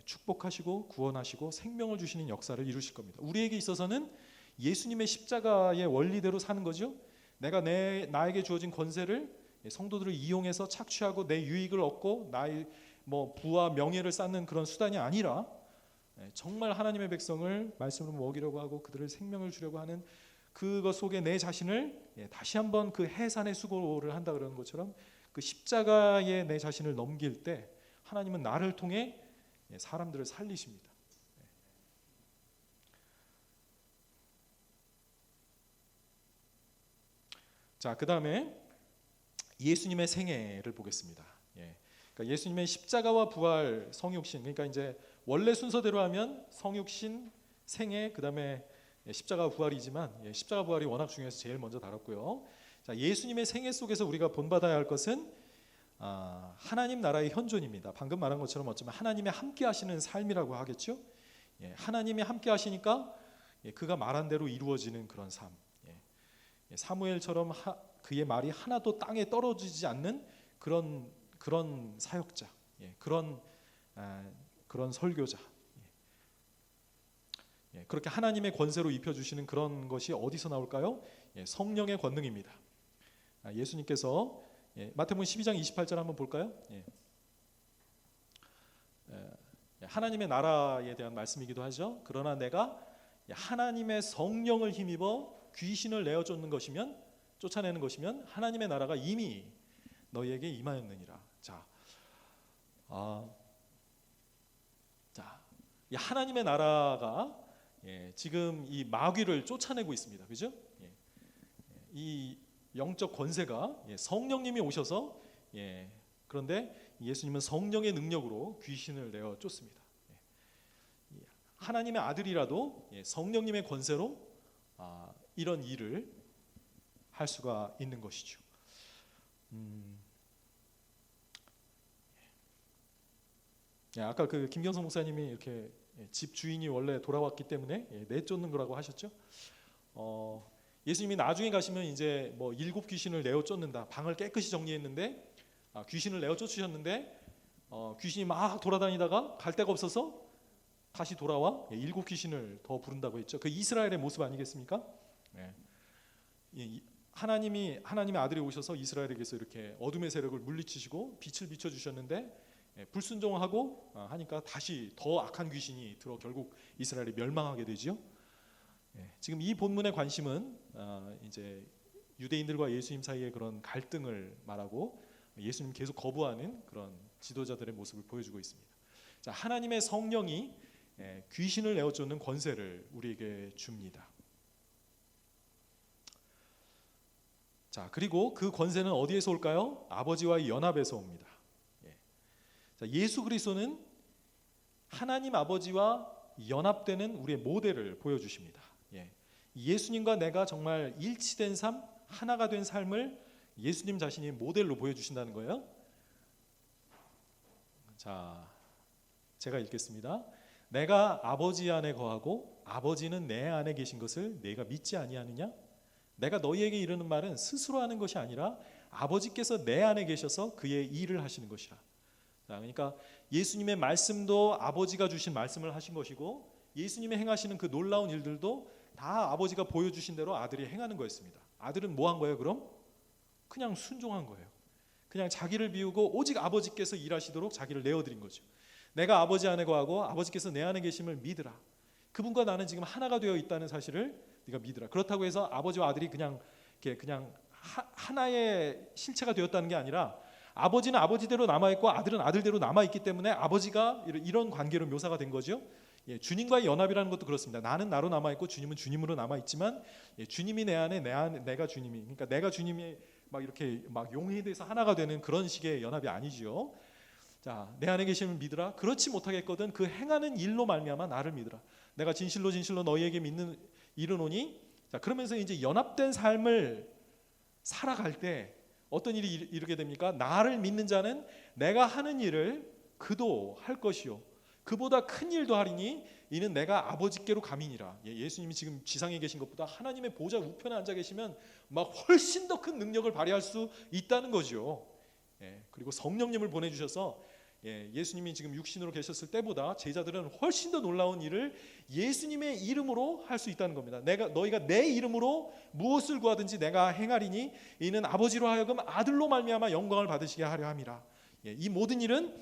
축복하시고 구원하시고 생명을 주시는 역사를 이루실 겁니다. 우리에게 있어서는 예수님의 십자가의 원리대로 사는 거죠. 내가 나에게 주어진 권세를 성도들을 이용해서 착취하고 내 유익을 얻고 나의 부와 명예를 쌓는 그런 수단이 아니라 정말 하나님의 백성을 말씀으로 먹이려고 하고 그들을 생명을 주려고 하는 그것 속에 내 자신을 다시 한번 그 해산의 수고를 한다 그러는 것처럼 그 십자가에 내 자신을 넘길 때 하나님은 나를 통해 사람들을 살리십니다. 자, 그 다음에 예수님의 생애를 보겠습니다. 그러니까 예수님의 십자가와 부활, 성육신, 그러니까 이제 원래 순서대로 하면 성육신, 생애, 그 다음에 십자가 부활이지만 십자가 부활이 워낙 중요해서 제일 먼저 다뤘고요. 자, 예수님의 생애 속에서 우리가 본받아야 할 것은 하나님 나라의 현존입니다. 방금 말한 것처럼 어쩌면 하나님의 함께 하시는 삶이라고 하겠죠. 하나님이 함께 하시니까 그가 말한 대로 이루어지는 그런 삶. 사무엘처럼 그의 말이 하나도 땅에 떨어지지 않는 그런 사역자, 그런 설교자. 그렇게 하나님의 권세로 입혀주시는 그런 것이 어디서 나올까요? 성령의 권능입니다. 예수님께서 마태복음 12장 28절 한번 볼까요? 하나님의 나라에 대한 말씀이기도 하죠. 그러나 내가 하나님의 성령을 힘입어 귀신을 내어 쫓아내는 것이면 하나님의 나라가 이미 너희에게 임하였느니라. 이 하나님의 나라가 지금 이 마귀를 쫓아내고 있습니다. 그죠? 이 영적 권세가 성령님이 오셔서 그런데 예수님은 성령의 능력으로 귀신을 내어 쫓습니다. 하나님의 아들이라도 성령님의 권세로 이런 일을 할 수가 있는 것이죠. 아까 그 김경성 목사님이 이렇게 집 주인이 원래 돌아왔기 때문에 내쫓는 거라고 하셨죠. 예수님이 나중에 가시면 이제 7 귀신을 내어 쫓는다. 방을 깨끗이 정리했는데 귀신을 내어 쫓으셨는데 귀신이 막 돌아다니다가 갈 데가 없어서 다시 돌아와 7 귀신을 더 부른다고 했죠. 그 이스라엘의 모습 아니겠습니까? 하나님의 아들이 오셔서 이스라엘에게서 이렇게 어둠의 세력을 물리치시고 빛을 비춰 주셨는데 불순종하고 하니까 다시 더 악한 귀신이 들어 결국 이스라엘이 멸망하게 되죠. 지금 이 본문의 관심은 이제 유대인들과 예수님 사이의 그런 갈등을 말하고 예수님 계속 거부하는 그런 지도자들의 모습을 보여주고 있습니다. 자, 하나님의 성령이 귀신을 내어 쫓는 권세를 우리에게 줍니다. 자, 그리고 그 권세는 어디에서 올까요? 아버지와의 연합에서 옵니다. 자, 예수 그리스도는 하나님 아버지와 연합되는 우리의 모델을 보여주십니다. 예수님과 내가 정말 일치된 삶, 하나가 된 삶을 예수님 자신이 모델로 보여주신다는 거예요. 자, 제가 읽겠습니다. 내가 아버지 안에 거하고 아버지는 내 안에 계신 것을 내가 믿지 아니하느냐? 내가 너희에게 이르는 말은 스스로 하는 것이 아니라 아버지께서 내 안에 계셔서 그의 일을 하시는 것이라. 자, 그러니까 예수님의 말씀도 아버지가 주신 말씀을 하신 것이고 예수님이 행하시는 그 놀라운 일들도 다 아버지가 보여주신 대로 아들이 행하는 거였습니다. 아들은 뭐 한 거예요 그럼? 그냥 순종한 거예요. 그냥 자기를 비우고 오직 아버지께서 일하시도록 자기를 내어드린 거죠. 내가 아버지 안에 거하고 아버지께서 내 안에 계심을 믿으라. 그분과 나는 지금 하나가 되어 있다는 사실을 네가 믿으라. 그렇다고 해서 아버지와 아들이 그냥 하나의 실체가 되었다는 게 아니라 아버지는 아버지대로 남아있고 아들은 아들대로 남아있기 때문에 아버지가 이런 관계로 묘사가 된 거죠. 주님과의 연합이라는 것도 그렇습니다. 나는 나로 남아있고 주님은 주님으로 남아있지만 주님이 내 안에 내가 주님이, 그러니까 내가 주님이 막 이렇게 막 용해돼서 하나가 되는 그런 식의 연합이 아니죠. 자, 내 안에 계심을 믿으라. 그렇지 못하겠거든 그 행하는 일로 말미암아 나를 믿으라. 내가 진실로 너희에게 이르노니. 자, 그러면서 이제 연합된 삶을 살아갈 때 어떤 일이 이르게 됩니까? 나를 믿는 자는 내가 하는 일을 그도 할 것이요 그보다 큰 일도 하리니 이는 내가 아버지께로 가미니라. 예수님이 지금 지상에 계신 것보다 하나님의 보좌 우편에 앉아 계시면 막 훨씬 더 큰 능력을 발휘할 수 있다는 거죠. 그리고 성령님을 보내주셔서 예수님이 지금 육신으로 계셨을 때보다 제자들은 훨씬 더 놀라운 일을 예수님의 이름으로 할 수 있다는 겁니다. 너희가 내 이름으로 무엇을 구하든지 내가 행하리니 이는 아버지로 하여금 아들로 말미암아 영광을 받으시게 하려 함이라. 이 모든 일은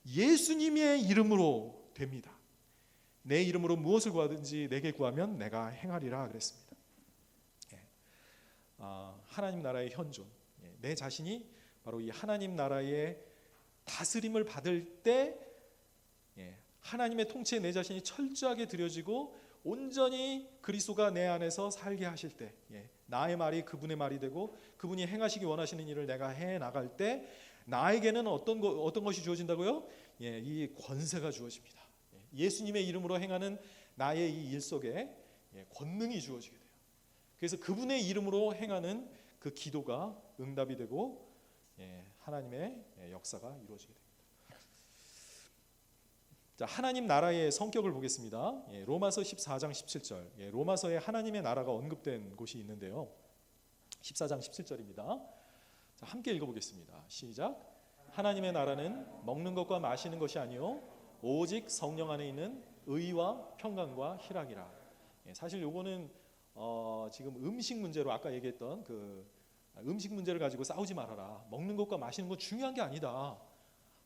예수님의 이름으로 됩니다. 내 이름으로 무엇을 구하든지 내게 구하면 내가 행하리라 그랬습니다. 하나님 나라의 현존, 내 자신이 바로 이 하나님 나라의 다스림을 받을 때 하나님의 통치에 내 자신이 철저하게 들여지고 온전히 그리스도가 내 안에서 살게 하실 때, 나의 말이 그분의 말이 되고 그분이 행하시기 원하시는 일을 내가 해 나갈 때 나에게는 어떤 것이 주어진다고요? 이 권세가 주어집니다. 예수님의 이름으로 행하는 나의 이 일 속에 권능이 주어지게 돼요. 그래서 그분의 이름으로 행하는 그 기도가 응답이 되고 하나님의 역사가 이루어지게 됩니다. 자, 하나님 나라의 성격을 보겠습니다. 로마서 14장 17절. 로마서에 하나님의 나라가 언급된 곳이 있는데요. 14장 17절입니다. 자, 함께 읽어보겠습니다. 시작. 하나님의 나라는 먹는 것과 마시는 것이 아니요 오직 성령 안에 있는 의와 평강과 희락이라. 사실 요거는 지금 음식 문제로 아까 얘기했던 그 음식 문제를 가지고 싸우지 말아라. 먹는 것과 마시는 건 중요한 게 아니다.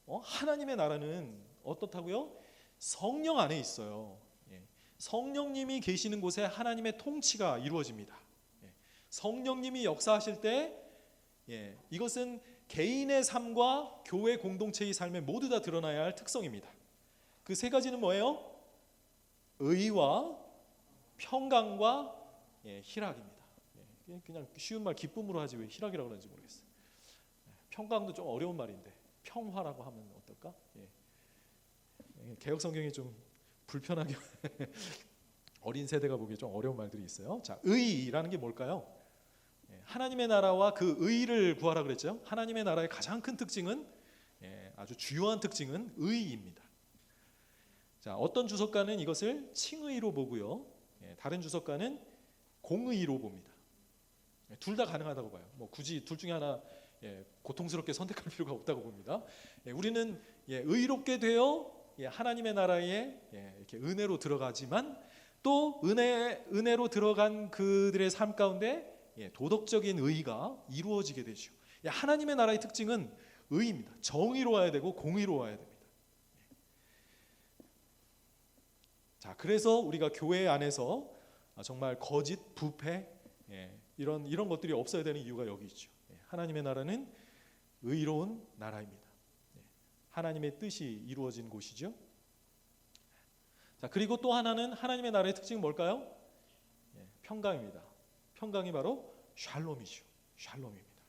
하나님의 나라는 어떻다고요? 성령 안에 있어요. 성령님이 계시는 곳에 하나님의 통치가 이루어집니다. 성령님이 역사하실 때 이것은 개인의 삶과 교회 공동체의 삶에 모두 다 드러나야 할 특성입니다. 그 세 가지는 뭐예요? 의와 평강과 희락입니다. 그냥 쉬운 말 기쁨으로 하지 왜 희락이라고 그러는지 모르겠어요. 평강도 좀 어려운 말인데 평화라고 하면 어떨까? 개역 성경이 좀 불편하게 어린 세대가 보기에 좀 어려운 말들이 있어요. 자, 의라는 게 뭘까요? 하나님의 나라와 그 의를 구하라 그랬죠. 하나님의 나라의 가장 큰 특징은 아주 주요한 특징은 의입니다. 자, 어떤 주석가는 이것을 칭의로 보고요. 다른 주석가는 공의로 봅니다. 둘 다 가능하다고 봐요. 뭐 굳이 둘 중에 하나 고통스럽게 선택할 필요가 없다고 봅니다. 우리는 의롭게 되어 하나님의 나라에 이렇게 은혜로 들어가지만 또 은혜로 들어간 그들의 삶 가운데 도덕적인 의가 이루어지게 되죠. 하나님의 나라의 특징은 의입니다. 정의로워야 되고 공의로워야 됩니다. 자, 그래서 우리가 교회 안에서 정말 거짓, 부패 이런 것들이 없어야 되는 이유가 여기 있죠. 하나님의 나라는 의로운 나라입니다. 하나님의 뜻이 이루어진 곳이죠. 자, 그리고 또 하나는 하나님의 나라의 특징은 뭘까요? 평강입니다. 평강이 바로 샬롬이죠. 샬롬입니다.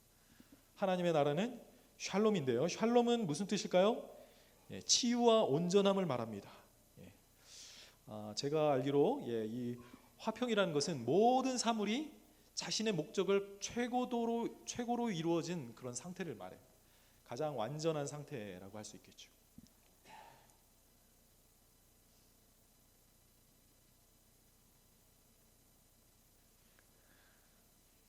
하나님의 나라는 샬롬인데요. 샬롬은 무슨 뜻일까요? 치유와 온전함을 말합니다. 제가 알기로 이 화평이라는 것은 모든 사물이 자신의 목적을 최고로 이루어진 그런 상태를 말해요. 가장 완전한 상태라고 할 수 있겠죠.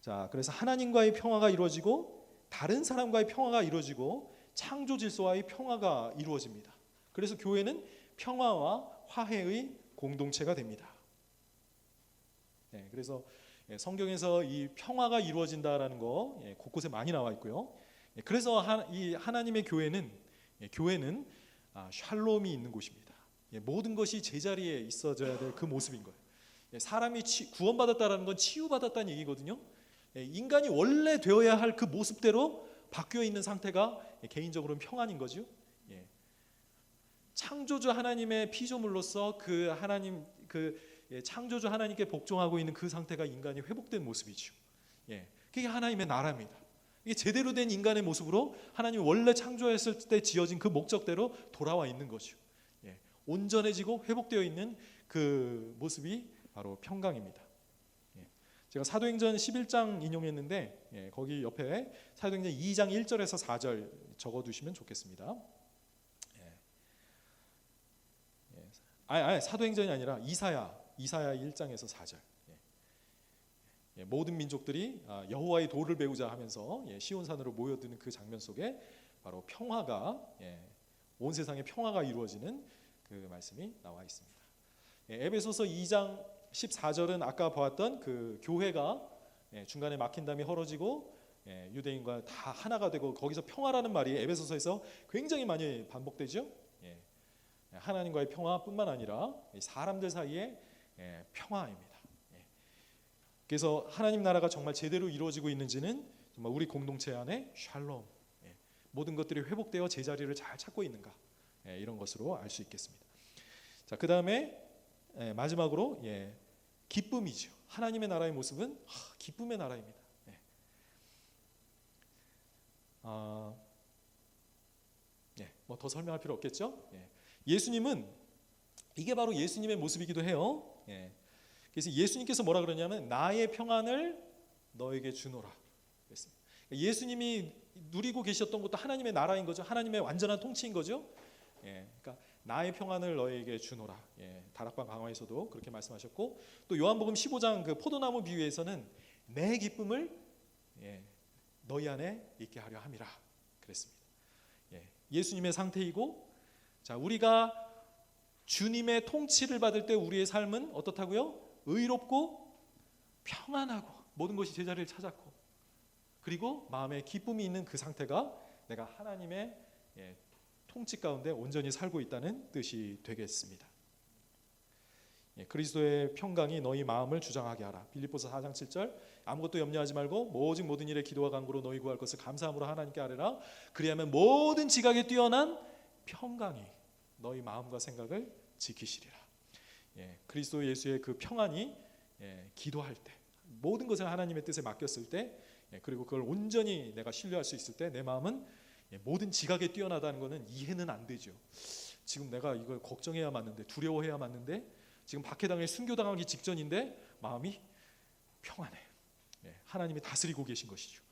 자, 그래서 하나님과의 평화가 이루어지고 다른 사람과의 평화가 이루어지고 창조 질서와의 평화가 이루어집니다. 그래서 교회는 평화와 화해의 공동체가 됩니다. 그래서 성경에서 이 평화가 이루어진다라는 거 곳곳에 많이 나와 있고요. 그래서 이 하나님의 교회는 샬롬이 있는 곳입니다. 모든 것이 제자리에 있어져야 될 그 모습인 거예요. 사람이 구원받았다라는 건 치유받았다는 얘기거든요. 인간이 원래 되어야 할 그 모습대로 바뀌어 있는 상태가 개인적으로는 평안인 거죠. 창조주 하나님의 피조물로서 그 하나님 창조주 하나님께 복종하고 있는 그 상태가 인간이 회복된 모습이죠. 그게 하나님의 나라입니다. 이게 제대로 된 인간의 모습으로 하나님이 원래 창조했을 때 지어진 그 목적대로 돌아와 있는 거죠. 온전해지고 회복되어 있는 그 모습이 바로 평강입니다. 제가 사도행전 11장 인용했는데 거기 옆에 사도행전 2장 1절에서 4절 적어두시면 좋겠습니다. 사도행전이 아니라 이사야 1장에서 4절. 모든 민족들이 여호와의 도를 배우자 하면서 시온산으로 모여드는 그 장면 속에 바로 평화가 온 세상에 평화가 이루어지는 그 말씀이 나와 있습니다. 에베소서 2장 14절은 아까 보았던 그 교회가 중간에 막힌 담이 헐어지고 유대인과 다 하나가 되고 거기서 평화라는 말이 에베소서에서 굉장히 많이 반복되죠. 하나님과의 평화뿐만 아니라 사람들 사이의 평화입니다. 그래서 하나님 나라가 정말 제대로 이루어지고 있는지는 정말 우리 공동체 안에 샬롬, 모든 것들이 회복되어 제자리를 잘 찾고 있는가, 이런 것으로 알 수 있겠습니다. 자, 그 다음에 마지막으로 기쁨이죠. 하나님의 나라의 모습은 기쁨의 나라입니다. 뭐 더 설명할 필요 없겠죠. 예수님은 이게 바로 예수님의 모습이기도 해요. 그래서 예수님께서 뭐라 그러냐면 나의 평안을 너에게 주노라 그랬습니다. 예수님이 누리고 계셨던 것도 하나님의 나라인 거죠. 하나님의 완전한 통치인 거죠. 그러니까 나의 평안을 너에게 주노라. 다락방 강화에서도 그렇게 말씀하셨고, 또 요한복음 15장 그 포도나무 비유에서는 내 기쁨을 너희 안에 있게 하려 함이라 그랬습니다. 예수님의 상태이고, 자, 우리가 주님의 통치를 받을 때 우리의 삶은 어떻다고요? 의롭고 평안하고 모든 것이 제자리를 찾았고, 그리고 마음에 기쁨이 있는 그 상태가 내가 하나님의 통치 가운데 온전히 살고 있다는 뜻이 되겠습니다. 그리스도의 평강이 너희 마음을 주장하게 하라. 빌립보서 4장 7절 아무것도 염려하지 말고 오직 모든 일에 기도와 간구로 너희 구할 것을 감사함으로 하나님께 아뢰라. 그리하면 모든 지각에 뛰어난 평강이 너희 마음과 생각을 지키시리라. 그리스도 예수의 그 평안이 기도할 때 모든 것을 하나님의 뜻에 맡겼을 때, 그리고 그걸 온전히 내가 신뢰할 수 있을 때 내 마음은 모든 지각에 뛰어나다는 것은 이해는 안 되죠. 지금 내가 이걸 걱정해야 맞는데, 두려워해야 맞는데, 지금 박해당해 순교당하기 직전인데 마음이 평안해. 하나님이 다스리고 계신 것이죠.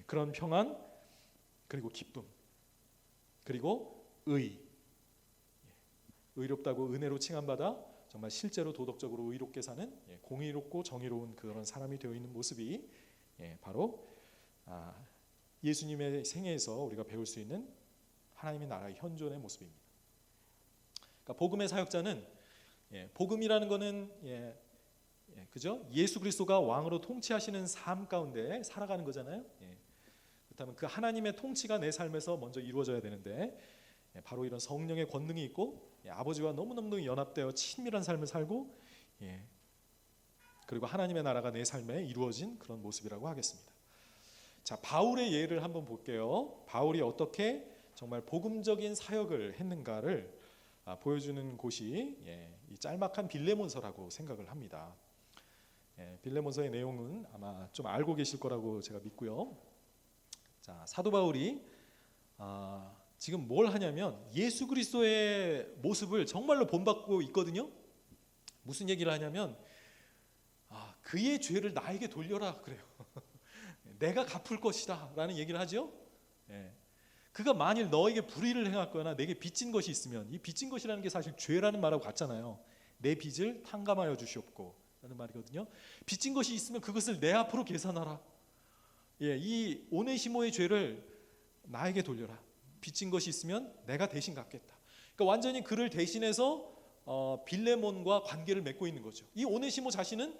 그런 평안, 그리고 기쁨, 그리고 의롭다고 은혜로 칭함받아 정말 실제로 도덕적으로 의롭게 사는 공의롭고 정의로운 그런 사람이 되어 있는 모습이 바로 예수님의 생애에서 우리가 배울 수 있는 하나님의 나라의 현존의 모습입니다. 그러니까 복음의 사역자는 복음이라는 것은 그죠? 예수 그리스도가 왕으로 통치하시는 삶 가운데 살아가는 거잖아요. 그렇다면 그 하나님의 통치가 내 삶에서 먼저 이루어져야 되는데, 바로 이런 성령의 권능이 있고 아버지와 너무너무 연합되어 친밀한 삶을 살고, 그리고 하나님의 나라가 내 삶에 이루어진 그런 모습이라고 하겠습니다. 자, 바울의 예를 한번 볼게요. 바울이 어떻게 정말 복음적인 사역을 했는가를 보여주는 곳이 이 짤막한 빌레몬서라고 생각을 합니다. 빌레몬서의 내용은 아마 좀 알고 계실 거라고 제가 믿고요. 자, 사도 바울이 지금 뭘 하냐면 예수 그리스도의 모습을 정말로 본받고 있거든요. 무슨 얘기를 하냐면 그의 죄를 나에게 돌려라 그래요. 내가 갚을 것이다 라는 얘기를 하죠. 그가 만일 너에게 불의를 행했거나 내게 빚진 것이 있으면, 이 빚진 것이라는 게 사실 죄라는 말하고 같잖아요. 내 빚을 탕감하여 주시옵고 라는 말이거든요. 빚진 것이 있으면 그것을 내 앞으로 계산하라. 이 오네시모의 죄를 나에게 돌려라. 빚진 것이 있으면 내가 대신 갚겠다. 그러니까 완전히 그를 대신해서 빌레몬과 관계를 맺고 있는 거죠. 이 오네시모 자신은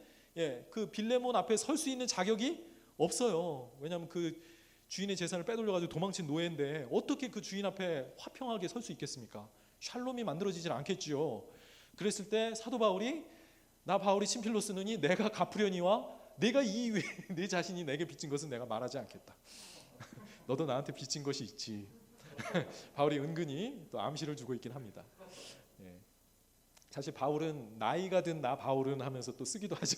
그 빌레몬 앞에 설 수 있는 자격이 없어요. 왜냐하면 그 주인의 재산을 빼돌려가지고 도망친 노예인데 어떻게 그 주인 앞에 화평하게 설 수 있겠습니까? 샬롬이 만들어지질 않겠지요. 그랬을 때 사도 바울이 나 바울이 친필로 쓰느니 내가 갚으려니와 내가 이 외에 내 자신이 내게 빚진 것은 내가 말하지 않겠다. 너도 나한테 빚진 것이 있지. 바울이 은근히 또 암시를 주고 있긴 합니다. 사실 바울은 나이가 든 나 바울은 하면서 또 쓰기도 하죠.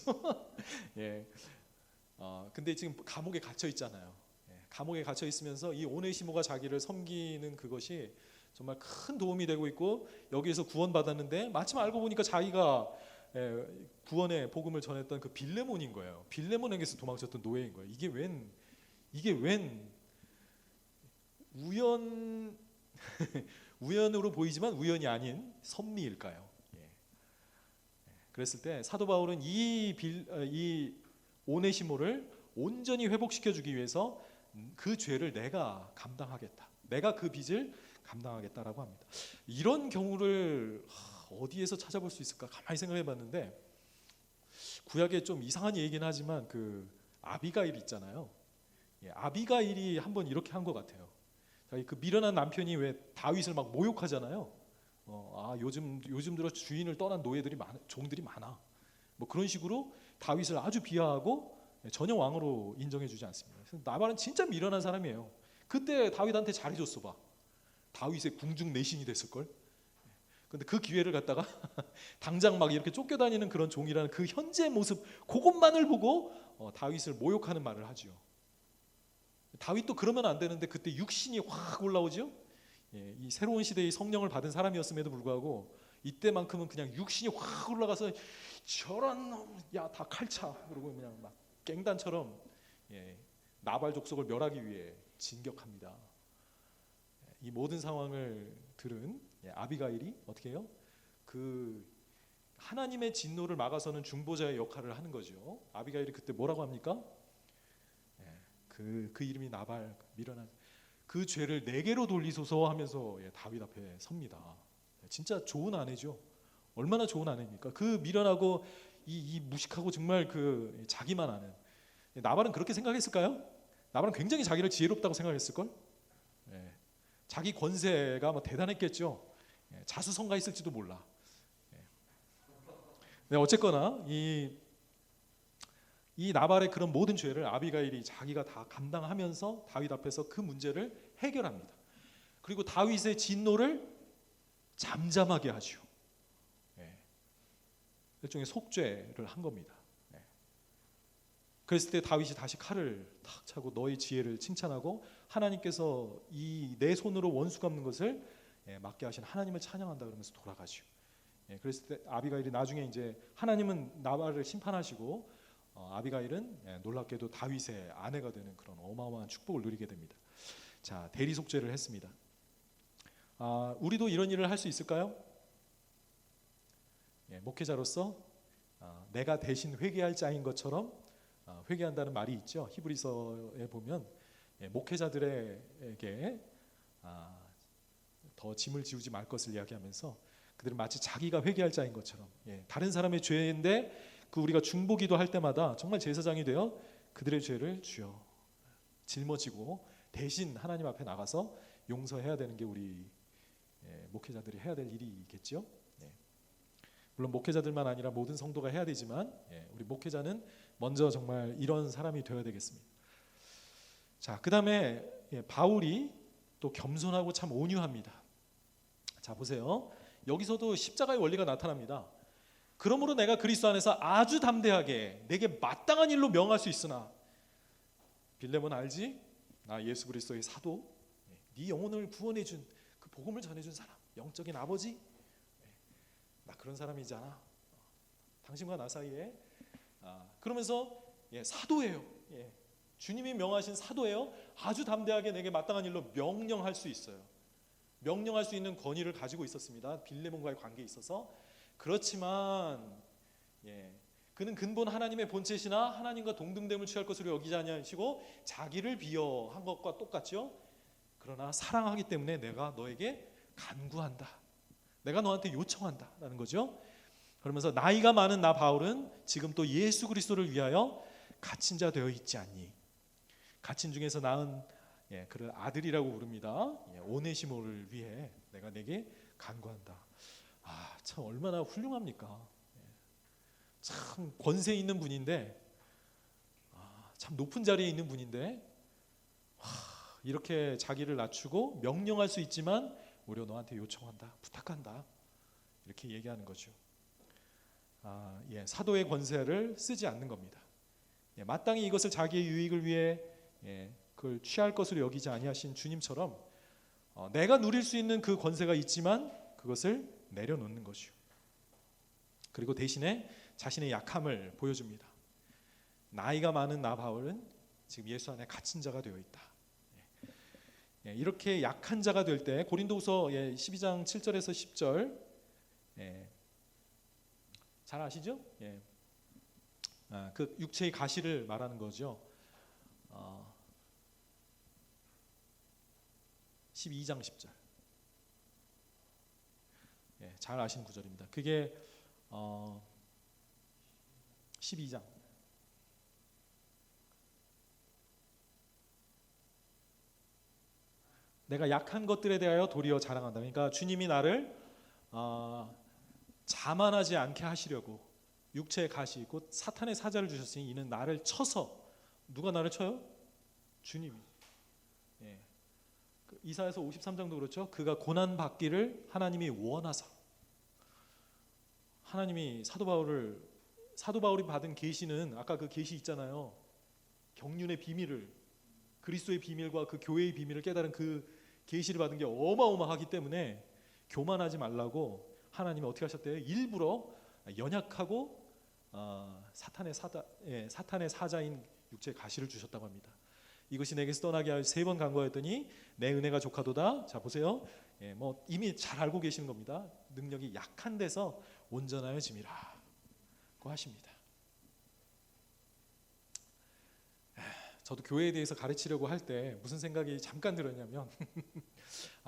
근데 지금 감옥에 갇혀 있잖아요. 감옥에 갇혀 있으면서 이 오네시모가 자기를 섬기는 그것이 정말 큰 도움이 되고 있고, 여기에서 구원받았는데 마침 알고 보니까 자기가 구원의 복음을 전했던 그 빌레몬인 거예요. 빌레몬에게서 도망쳤던 노예인 거예요. 이게 웬 우연으로 보이지만 우연이 아닌 섭리일까요? 그랬을 때 사도 바울은 이 오네시모를 온전히 회복시켜 주기 위해서 그 죄를 내가 감당하겠다. 내가 그 빚을 감당하겠다라고 합니다. 이런 경우를 어디에서 찾아볼 수 있을까 가만히 생각해봤는데 구약에 좀 이상한 얘기긴 하지만 그 아비가일 있잖아요. 아비가일이 한번 이렇게 한 것 같아요. 그 미련한 남편이 왜 다윗을 막 모욕하잖아요. 요즘 들어 주인을 떠난 노예들이 종들이 많아. 뭐 그런 식으로 다윗을 아주 비하하고 전혀 왕으로 인정해주지 않습니다. 나발은 진짜 미련한 사람이에요. 그때 다윗한테 잘해줬어 봐. 다윗의 궁중 내신이 됐을 걸. 근데 그 기회를 갖다가 당장 막 이렇게 쫓겨다니는 그런 종이라는 그 현재 모습 그것만을 보고 다윗을 모욕하는 말을 하지요. 다윗도 그러면 안 되는데 그때 육신이 확 올라오죠. 이 새로운 시대의 성령을 받은 사람이었음에도 불구하고 이때만큼은 그냥 육신이 확 올라가서 저런 놈, 야 다 칼차 그러고 그냥 막 갱단처럼 나발 족속을 멸하기 위해 진격합니다. 이 모든 상황을 들은 아비가일이 어떻게 해요? 그 하나님의 진노를 막아서는 중보자의 역할을 하는 거죠. 아비가일이 그때 뭐라고 합니까? 그 이름이 나발, 미련한 그 죄를 내게로 돌리소서 하면서 다윗 앞에 섭니다. 진짜 좋은 아내죠. 얼마나 좋은 아내입니까? 그 미련하고 이 무식하고 정말 그 자기만 아는 나발은 그렇게 생각했을까요? 나발은 굉장히 자기를 지혜롭다고 생각했을 걸. 자기 권세가 뭐 대단했겠죠. 자수성가 있을지도 몰라. 네, 어쨌거나 이 나발의 그런 모든 죄를 아비가일이 자기가 다 감당하면서 다윗 앞에서 그 문제를 해결합니다. 그리고 다윗의 진노를 잠잠하게 하죠. 일종의 속죄를 한 겁니다. 그랬을 때 다윗이 다시 칼을 탁 차고 너의 지혜를 칭찬하고 하나님께서 이 내 손으로 원수 갚는 것을 맡게 하신 하나님을 찬양한다 그러면서 돌아가죠. 그랬을 때 아비가일이 나중에 이제 하나님은 나발을 심판하시고 아비가일은 놀랍게도 다윗의 아내가 되는 그런 어마어마한 축복을 누리게 됩니다. 자, 대리 속죄를 했습니다. 우리도 이런 일을 할 수 있을까요? 목회자로서 내가 대신 회개할 자인 것처럼 회개한다는 말이 있죠. 히브리서에 보면 목회자들에게 더 짐을 지우지 말 것을 이야기하면서 그들은 마치 자기가 회개할 자인 것처럼 다른 사람의 죄인데 그 우리가 중보기도 할 때마다 정말 제사장이 되어 그들의 죄를 주여 짊어지고 대신 하나님 앞에 나가서 용서해야 되는 게 우리 목회자들이 해야 될 일이겠죠. 물론 목회자들만 아니라 모든 성도가 해야 되지만 우리 목회자는 먼저 정말 이런 사람이 되어야 되겠습니다. 자, 그다음에 바울이 또 겸손하고 참 온유합니다. 자, 보세요. 여기서도 십자가의 원리가 나타납니다. 그러므로 내가 그리스도 안에서 아주 담대하게 내게 마땅한 일로 명할 수 있으나 빌레몬 알지? 나 예수 그리스도의 사도, 네 영혼을 구원해 준 그 복음을 전해 준 사람, 영적인 아버지, 나 그런 사람이잖아. 당신과 나 사이에 그러면서 사도예요. 주님이 명하신 사도예요. 아주 담대하게 내게 마땅한 일로 명령할 수 있어요. 명령할 수 있는 권위를 가지고 있었습니다. 빌레몬과의 관계에 있어서. 그렇지만 그는 근본 하나님의 본체시나 하나님과 동등됨을 취할 것으로 여기지 아니하시고 자기를 비하한 것과 똑같죠. 그러나 사랑하기 때문에 내가 너에게 간구한다. 내가 너한테 요청한다라는 거죠. 그러면서 나이가 많은 나 바울은 지금 또 예수 그리스도를 위하여 갇힌 자 되어 있지 않니? 갇힌 중에서 낳은 그를 아들이라고 부릅니다. 오네시모를 위해 내가 내게 간구한다. 참 얼마나 훌륭합니까? 참 권세 있는 분인데, 참 높은 자리에 있는 분인데, 이렇게 자기를 낮추고 명령할 수 있지만 오히려 너한테 요청한다, 부탁한다, 이렇게 얘기하는 거죠. 사도의 권세를 쓰지 않는 겁니다. 마땅히 이것을 자기의 유익을 위해 그걸 취할 것으로 여기지 아니하신 주님처럼 내가 누릴 수 있는 그 권세가 있지만 그것을 내려놓는 것이요. 그리고 대신에 자신의 약함을 보여줍니다. 나이가 많은 나 바울은 지금 예수 안에 갇힌 자가 되어 있다. 이렇게 약한 자가 될 때 고린도후서 12장 7절에서 10절 잘 아시죠? 그 육체의 가시를 말하는 거죠. 12장 10절. 잘 아시는 구절입니다. 그게 12장. 내가 약한 것들에 대하여 도리어 자랑한다. 그러니까 주님이 나를 자만하지 않게 하시려고 육체의 가시 곧 사탄의 사자를 주셨으니 이는 나를 쳐서, 누가 나를 쳐요? 주님이. 예. 이사야서 53장도 그렇죠. 그가 고난 받기를 하나님이 원하사. 하나님이 사도 바울이 받은 계시는 아까 그 계시 있잖아요. 경륜의 비밀을, 그리스도의 비밀과 그 교회의 비밀을 깨달은 그 계시를 받은 게 어마어마하기 때문에 교만하지 말라고 하나님이 어떻게 하셨대요? 일부러 연약하고 사탄의 사자인 육체의 가시를 주셨다고 합니다. 이것이 내게서 떠나게 하여 3번 간구하였더니 내 은혜가 족하도다. 자 보세요. 뭐 이미 잘 알고 계시는 겁니다. 능력이 약한 데서 온전하여짐이라 고 하십니다. 저도 교회에 대해서 가르치려고 할 때 무슨 생각이 잠깐 들었냐면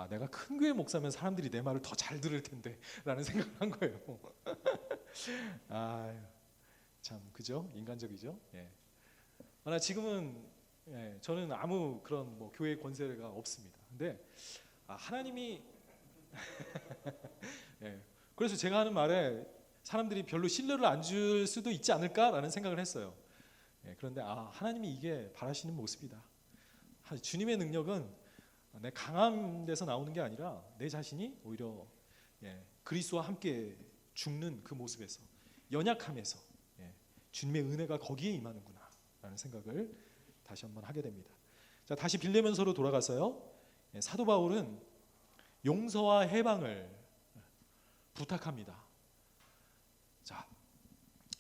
내가 큰 교회 목사면 사람들이 내 말을 더 잘 들을 텐데 라는 생각을 한 거예요. 참 그죠? 인간적이죠? 예. 그러나 지금은 저는 아무 그런 뭐 교회 권세가 없습니다. 근데 하나님이 그래서 제가 하는 말에 사람들이 별로 신뢰를 안 줄 수도 있지 않을까라는 생각을 했어요. 그런데 하나님이 이게 바라시는 모습이다. 주님의 능력은 내 강한 데서 나오는 게 아니라 내 자신이 오히려 그리스도와 함께 죽는 그 모습에서, 연약함에서 주님의 은혜가 거기에 임하는구나 라는 생각을 다시 한번 하게 됩니다. 자, 다시 빌레몬서로 돌아가서요. 사도 바울은 용서와 해방을 부탁합니다. 자,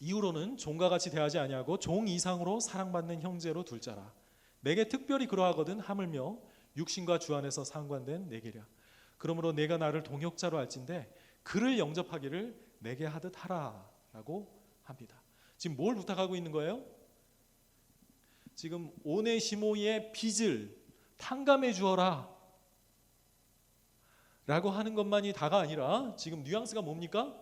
이후로는 종과 같이 대하지 아니하고 종 이상으로 사랑받는 형제로 둘 자라. 내게 특별히 그러하거든 하물며 육신과 주 안에서 상관된 내게랴. 그러므로 내가 나를 동역자로 할진대 그를 영접하기를 내게 하듯 하라라고 합니다. 지금 뭘 부탁하고 있는 거예요? 지금 오네시모의 빚을 탕감해 주어라 라고 하는 것만이 다가 아니라 지금 뉘앙스가 뭡니까?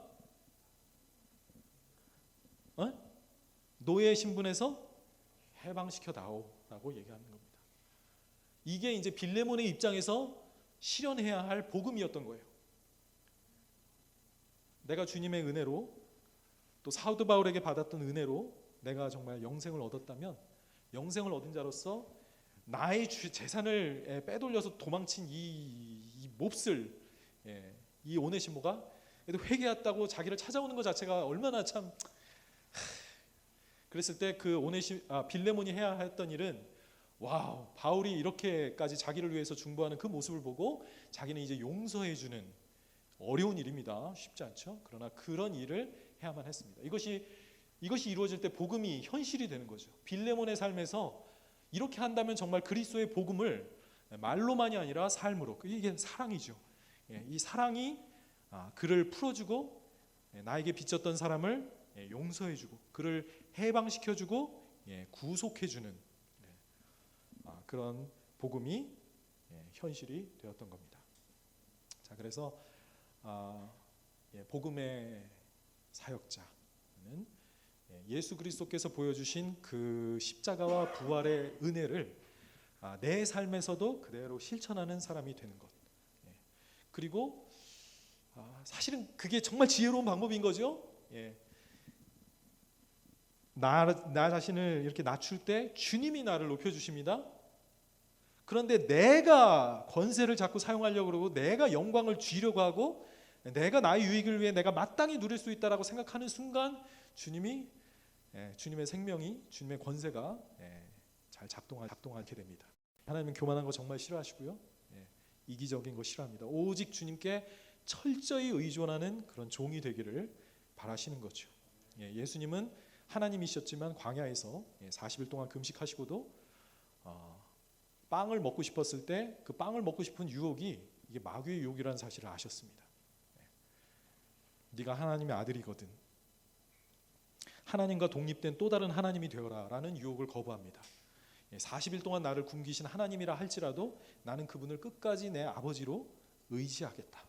노예 신분에서 해방시켜 다오라고 얘기하는 겁니다. 이게 이제 빌레몬의 입장에서 실현해야 할 복음이었던 거예요. 내가 주님의 은혜로 또 사도 바울에게 받았던 은혜로 내가 정말 영생을 얻었다면, 영생을 얻은 자로서 나의 재산을 빼돌려서 도망친 이 몹쓸 이 오네시모가 회개했다고 자기를 찾아오는 것 자체가 얼마나 참. 그랬을 때 그 빌레몬이 해야 했던 일은, 와우, 바울이 이렇게까지 자기를 위해서 중보하는 그 모습을 보고 자기는 이제 용서해주는, 어려운 일입니다. 쉽지 않죠. 그러나 그런 일을 해야만 했습니다. 이것이 이루어질 때 복음이 현실이 되는 거죠. 빌레몬의 삶에서 이렇게 한다면 정말 그리스도의 복음을 말로만이 아니라 삶으로, 이게 사랑이죠. 이 사랑이 그를 풀어주고 나에게 빚졌던 사람을 용서해주고 그를 해방시켜주고 구속해주는 그런 복음이 현실이 되었던 겁니다. 자, 그래서 복음의 사역자는 예수 그리스도께서 보여주신 그 십자가와 부활의 은혜를 내 삶에서도 그대로 실천하는 사람이 되는 것. 그리고 사실은 그게 정말 지혜로운 방법인 거죠. 나 자신을 이렇게 낮출 때 주님이 나를 높여주십니다. 그런데 내가 권세를 자꾸 사용하려고 그러고 내가 영광을 쥐려고 하고 내가 나의 유익을 위해 내가 마땅히 누릴 수 있다라고 생각하는 순간 주님의 생명이, 주님의 권세가 잘 작동하게 됩니다. 하나님은 교만한 거 정말 싫어하시고요. 이기적인 거 싫어합니다. 오직 주님께 철저히 의존하는 그런 종이 되기를 바라시는 거죠. 예수님은 하나님이셨지만 광야에서 40일 동안 금식하시고도 빵을 먹고 싶었을 때 그 빵을 먹고 싶은 유혹이 이게 마귀의 유혹이라는 사실을 아셨습니다. 네가 하나님의 아들이거든, 하나님과 독립된 또 다른 하나님이 되어라 라는 유혹을 거부합니다. 40일 동안 나를 굶기신 하나님이라 할지라도 나는 그분을 끝까지 내 아버지로 의지하겠다.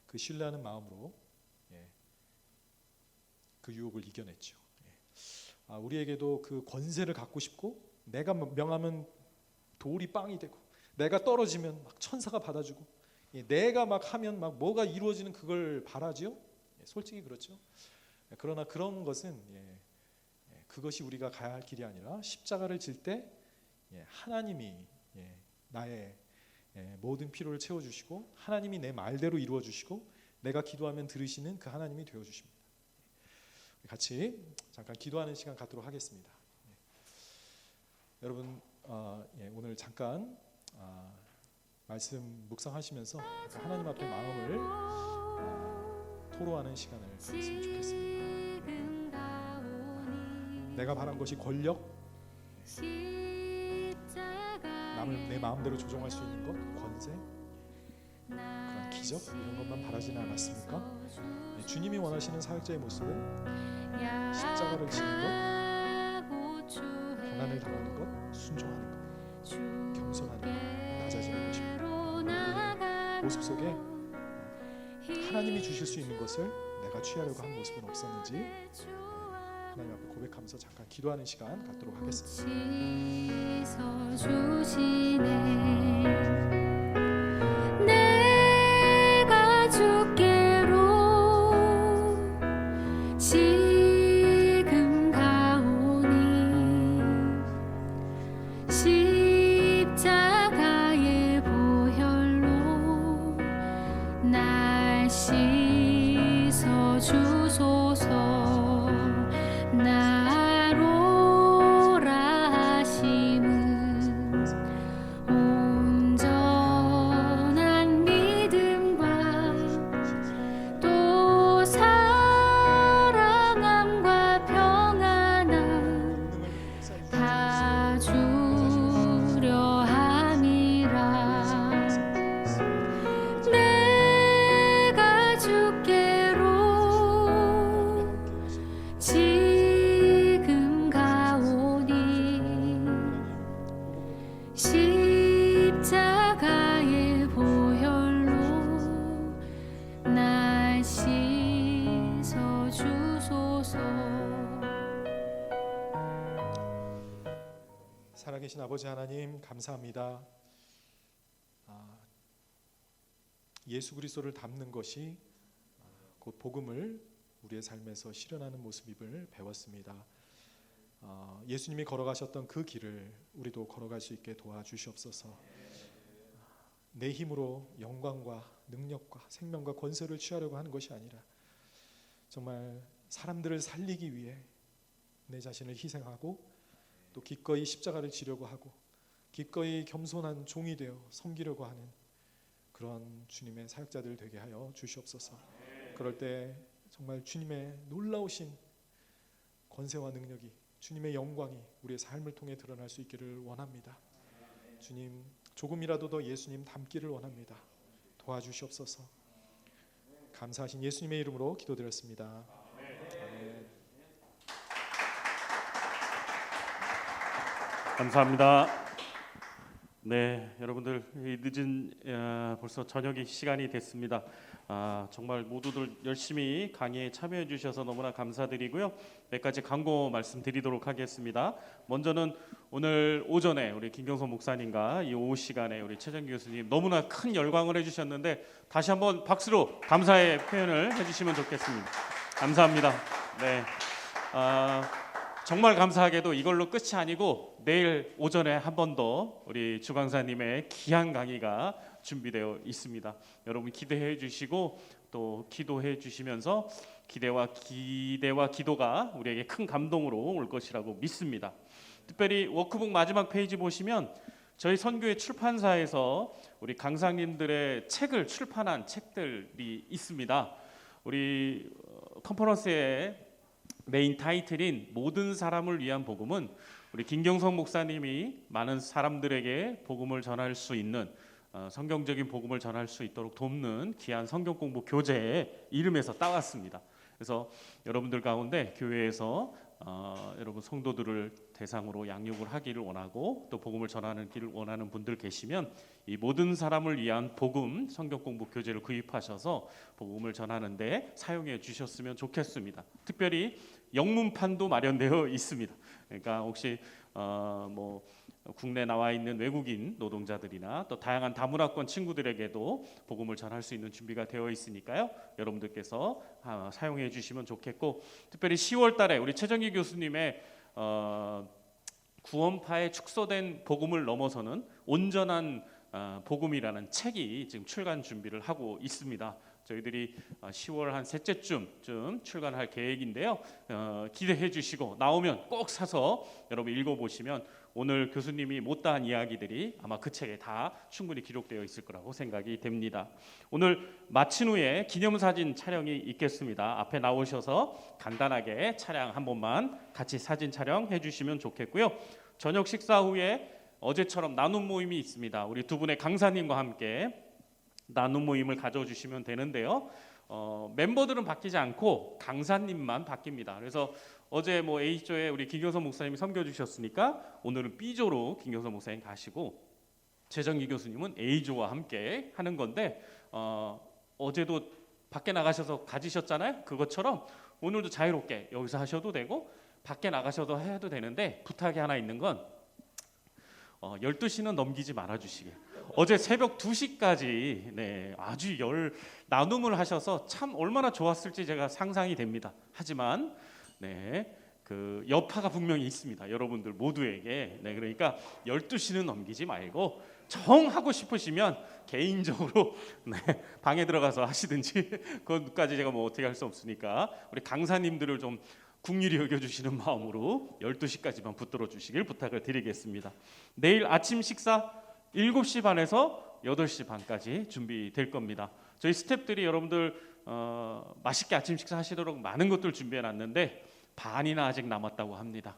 그 신뢰하는 마음으로 그 유혹을 이겨냈죠. 우리에게도 그 권세를 갖고 싶고, 내가 명하면 돌이 빵이 되고, 내가 떨어지면 막 천사가 받아주고, 내가 막 하면 막 뭐가 이루어지는 그걸 바라지요. 솔직히 그렇죠. 그러나 그런 것은 그것이 우리가 가야 할 길이 아니라, 십자가를 질 때 하나님이 나의 모든 필요를 채워주시고, 하나님이 내 말대로 이루어주시고, 내가 기도하면 들으시는 그 하나님이 되어주십니다. 같이 잠깐 기도하는 시간 갖도록 하겠습니다. 여러분 오늘 잠깐 말씀 묵상하시면서 하나님 앞에 마음을 토로하는 시간을 가졌으면 좋겠습니다. 내가 바란 것이 권력, 남을 내 마음대로 조종할 수 있는 것, 권세, 그런 기적, 이런 것만 바라지는 않았습니까? 주님이 원하시는 사역자의 모습은 십자가를 지는 것, 고난을 당하는 것, 순종하는 것, 겸손하는 것, 낮아지는 것입니다. 모습 속에 하나님이 주실 수 있는 것을 내가 취하려고 한 모습은 없었는지 하나님 앞에 고백하면서 잠깐 기도하는 시간 갖도록 하겠습니다. 내가 주께로 지금 가오니, 십자가의 보혈로 날 씻어 주소서. 나로라 하심은 온전한 믿음과 또 사랑함과 평안함 다 주려 함이라. 내가 주께로 지금 가오니, 십자가의 보혈로 날 씻어 주소서. 살아계신 아버지 하나님, 감사합니다. 예수 그리스도를 닮는 것이 곧 복음을 우리의 삶에서 실현하는 모습임을 배웠습니다. 예수님이 걸어가셨던 그 길을 우리도 걸어갈 수 있게 도와주시옵소서. 내 힘으로 영광과 능력과 생명과 권세를 취하려고 하는 것이 아니라, 정말 사람들을 살리기 위해 내 자신을 희생하고, 또 기꺼이 십자가를 지려고 하고, 기꺼이 겸손한 종이 되어 섬기려고 하는 그런 주님의 사역자들 되게 하여 주시옵소서. 그럴 때 정말 주님의 놀라우신 권세와 능력이, 주님의 영광이 우리의 삶을 통해 드러날 수 있기를 원합니다. 주님, 조금이라도 더 예수님 닮기를 원합니다. 도와주시옵소서. 감사하신 예수님의 이름으로 기도드렸습니다. 아멘. 감사합니다. 네, 여러분들 늦은 벌써 저녁이 시간이 됐습니다. 정말 모두들 열심히 강의에 참여해 주셔서 너무나 감사드리고요. 몇 가지 광고 말씀드리도록 하겠습니다. 먼저는 오늘 오전에 우리 김경선 목사님과 이 오후 시간에 우리 최정규 교수님 너무나 큰 열광을 해주셨는데, 다시 한번 박수로 감사의 표현을 해주시면 좋겠습니다. 감사합니다. 네. 정말 감사하게도 이걸로 끝이 아니고 내일 오전에 한 번 더 우리 주 강사님의 귀한 강의가 준비되어 있습니다. 여러분 기대해 주시고 또 기도해 주시면서 기대와 기도가 우리에게 큰 감동으로 올 것이라고 믿습니다. 특별히 워크북 마지막 페이지 보시면 저희 선교회 출판사에서 우리 강사님들의 책을 출판한 책들이 있습니다. 우리 컨퍼런스의 메인 타이틀인 모든 사람을 위한 복음은 우리 김경성 목사님이 많은 사람들에게 복음을 전할 수 있는, 성경적인 복음을 전할 수 있도록 돕는 귀한 성경 공부 교재의 이름에서 따왔습니다. 그래서 여러분들 가운데 교회에서 여러분 성도들을 대상으로 양육을 하기를 원하고 또 복음을 전하는 길을 원하는 분들 계시면 이 모든 사람을 위한 복음 성경 공부 교재를 구입하셔서 복음을 전하는데 사용해 주셨으면 좋겠습니다. 특별히 영문판도 마련되어 있습니다. 그러니까 혹시 뭐 국내 나와 있는 외국인 노동자들이나 또 다양한 다문화권 친구들에게도 복음을 전할 수 있는 준비가 되어 있으니까요. 여러분들께서 사용해 주시면 좋겠고, 특별히 10월 달에 우리 최정기 교수님의 구원파에 축소된 복음을 넘어서는 온전한 복음이라는 책이 지금 출간 준비를 하고 있습니다. 저희들이 10월 한 셋째쯤 출간할 계획인데요. 기대해 주시고 나오면 꼭 사서 여러분 읽어보시면 오늘 교수님이 못다한 이야기들이 아마 그 책에 다 충분히 기록되어 있을 거라고 생각이 됩니다. 오늘 마친 후에 기념사진 촬영이 있겠습니다. 앞에 나오셔서 간단하게 차량 한 번만 같이 사진 촬영해 주시면 좋겠고요. 저녁 식사 후에 어제처럼 나눔 모임이 있습니다. 우리 두 분의 강사님과 함께 나눔 모임을 가져주시면 되는데요. 멤버들은 바뀌지 않고 강사님만 바뀝니다. 그래서 어제 뭐 A조에 우리 김경선 목사님이 섬겨주셨으니까 오늘은 B조로 김경선 목사님 가시고 최정기 교수님은 A조와 함께 하는 건데 어제도 밖에 나가셔서 가지셨잖아요. 그것처럼 오늘도 자유롭게 여기서 하셔도 되고 밖에 나가셔도 해도 되는데 부탁이 하나 있는 건 12시는 넘기지 말아주시길. 어제 새벽 2시까지 아주 나눔을 하셔서 참 얼마나 좋았을지 제가 상상이 됩니다. 하지만 그 여파가 분명히 있습니다. 여러분들 모두에게. 그러니까 12시는 넘기지 말고 정하고 싶으시면 개인적으로 방에 들어가서 하시든지 그것까지 제가 뭐 어떻게 할 수 없으니까 우리 강사님들을 좀 국률이 여겨주시는 마음으로 12시까지만 붙들어 주시길 부탁을 드리겠습니다. 내일 아침 식사 7시 반에서 8시 반까지 준비될 겁니다. 저희 스태프들이 여러분들 맛있게 아침 식사 하시도록 많은 것들 준비해 놨는데 반이나 아직 남았다고 합니다.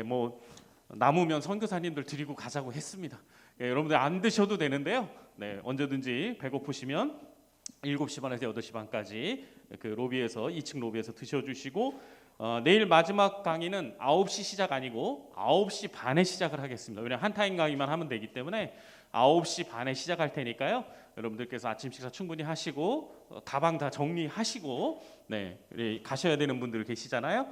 뭐 남으면 선교사님들 드리고 가자고 했습니다. 여러분들 안 드셔도 되는데요. 언제든지 배고프시면 7시 반에서 8시 반까지 그 로비에서 2층 로비에서 드셔주시고 내일 마지막 강의는 9시 시작 아니고 9시 반에 시작을 하겠습니다. 왜냐하면 한 타임 강의만 하면 되기 때문에 9시 반에 시작할 테니까요. 여러분들께서 아침 식사 충분히 하시고 가방 다 정리하시고 가셔야 되는 분들 계시잖아요.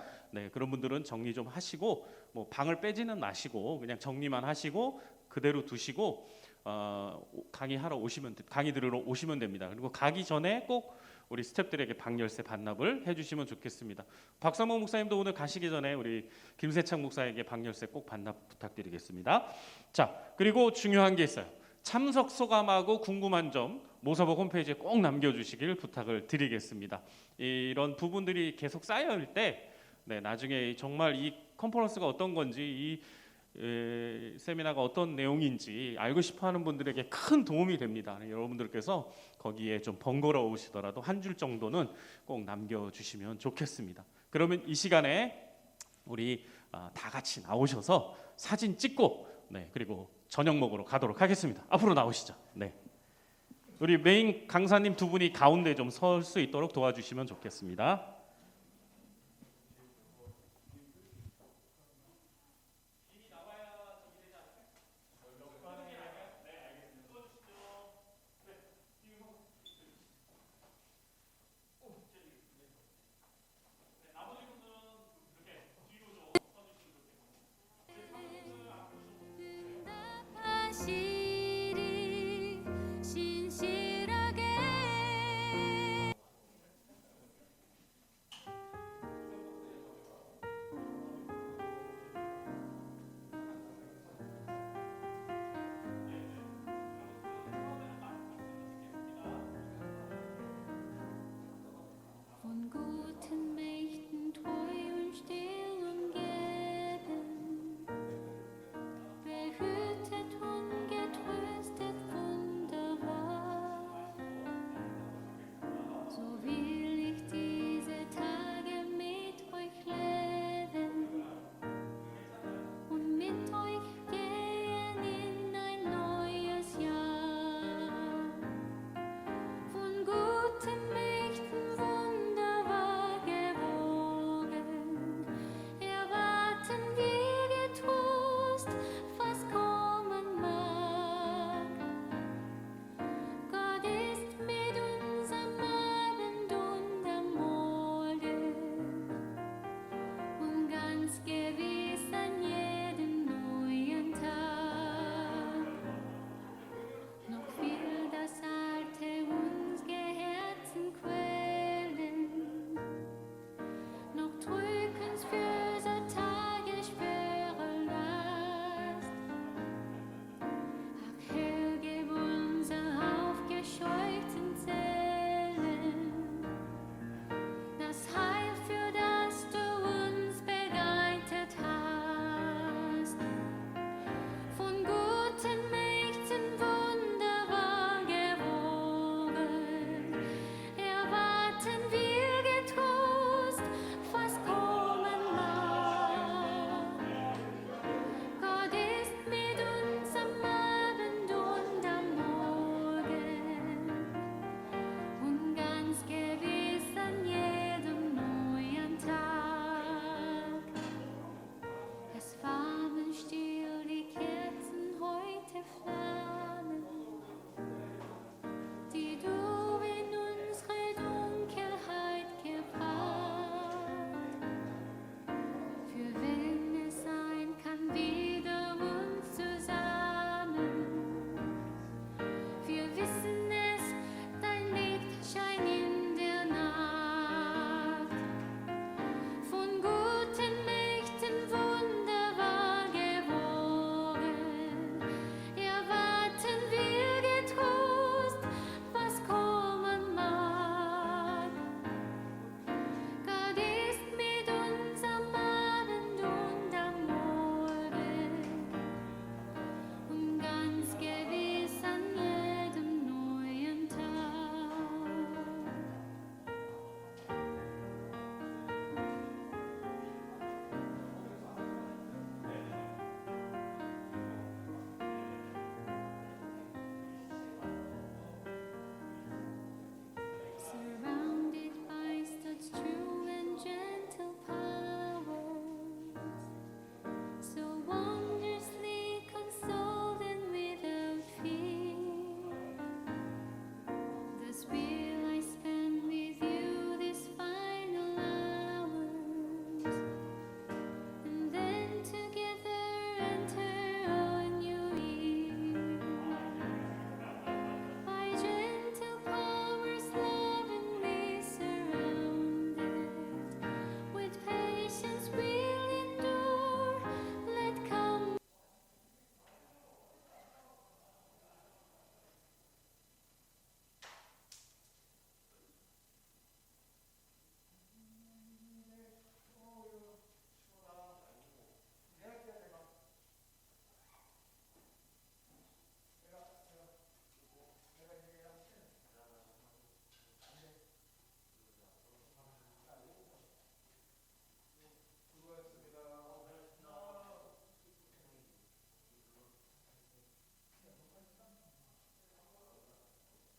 그런 분들은 정리 좀 하시고 뭐 방을 빼지는 마시고 그냥 정리만 하시고 그대로 두시고 강의 들으러 오시면 됩니다. 그리고 가기 전에 꼭 우리 스태프들에게 방 열쇠 반납을 해주시면 좋겠습니다. 박상목 목사님도 오늘 가시기 전에 우리 김세창 목사에게 방 열쇠 꼭 반납 부탁드리겠습니다. 자, 그리고 중요한 게 있어요. 참석 소감하고 궁금한 점 모서복 홈페이지에 꼭 남겨주시길 부탁을 드리겠습니다. 이런 부분들이 계속 쌓여올 때 나중에 정말 이 컨퍼런스가 어떤 건지 이 세미나가 어떤 내용인지 알고 싶어하는 분들에게 큰 도움이 됩니다. 여러분들께서 거기에 좀 번거로우시더라도 한 줄 정도는 꼭 남겨주시면 좋겠습니다. 그러면 이 시간에 우리 다 같이 나오셔서 사진 찍고 그리고 저녁 먹으러 가도록 하겠습니다. 앞으로 나오시죠. 우리 메인 강사님 두 분이 가운데 좀 설 수 있도록 도와주시면 좋겠습니다.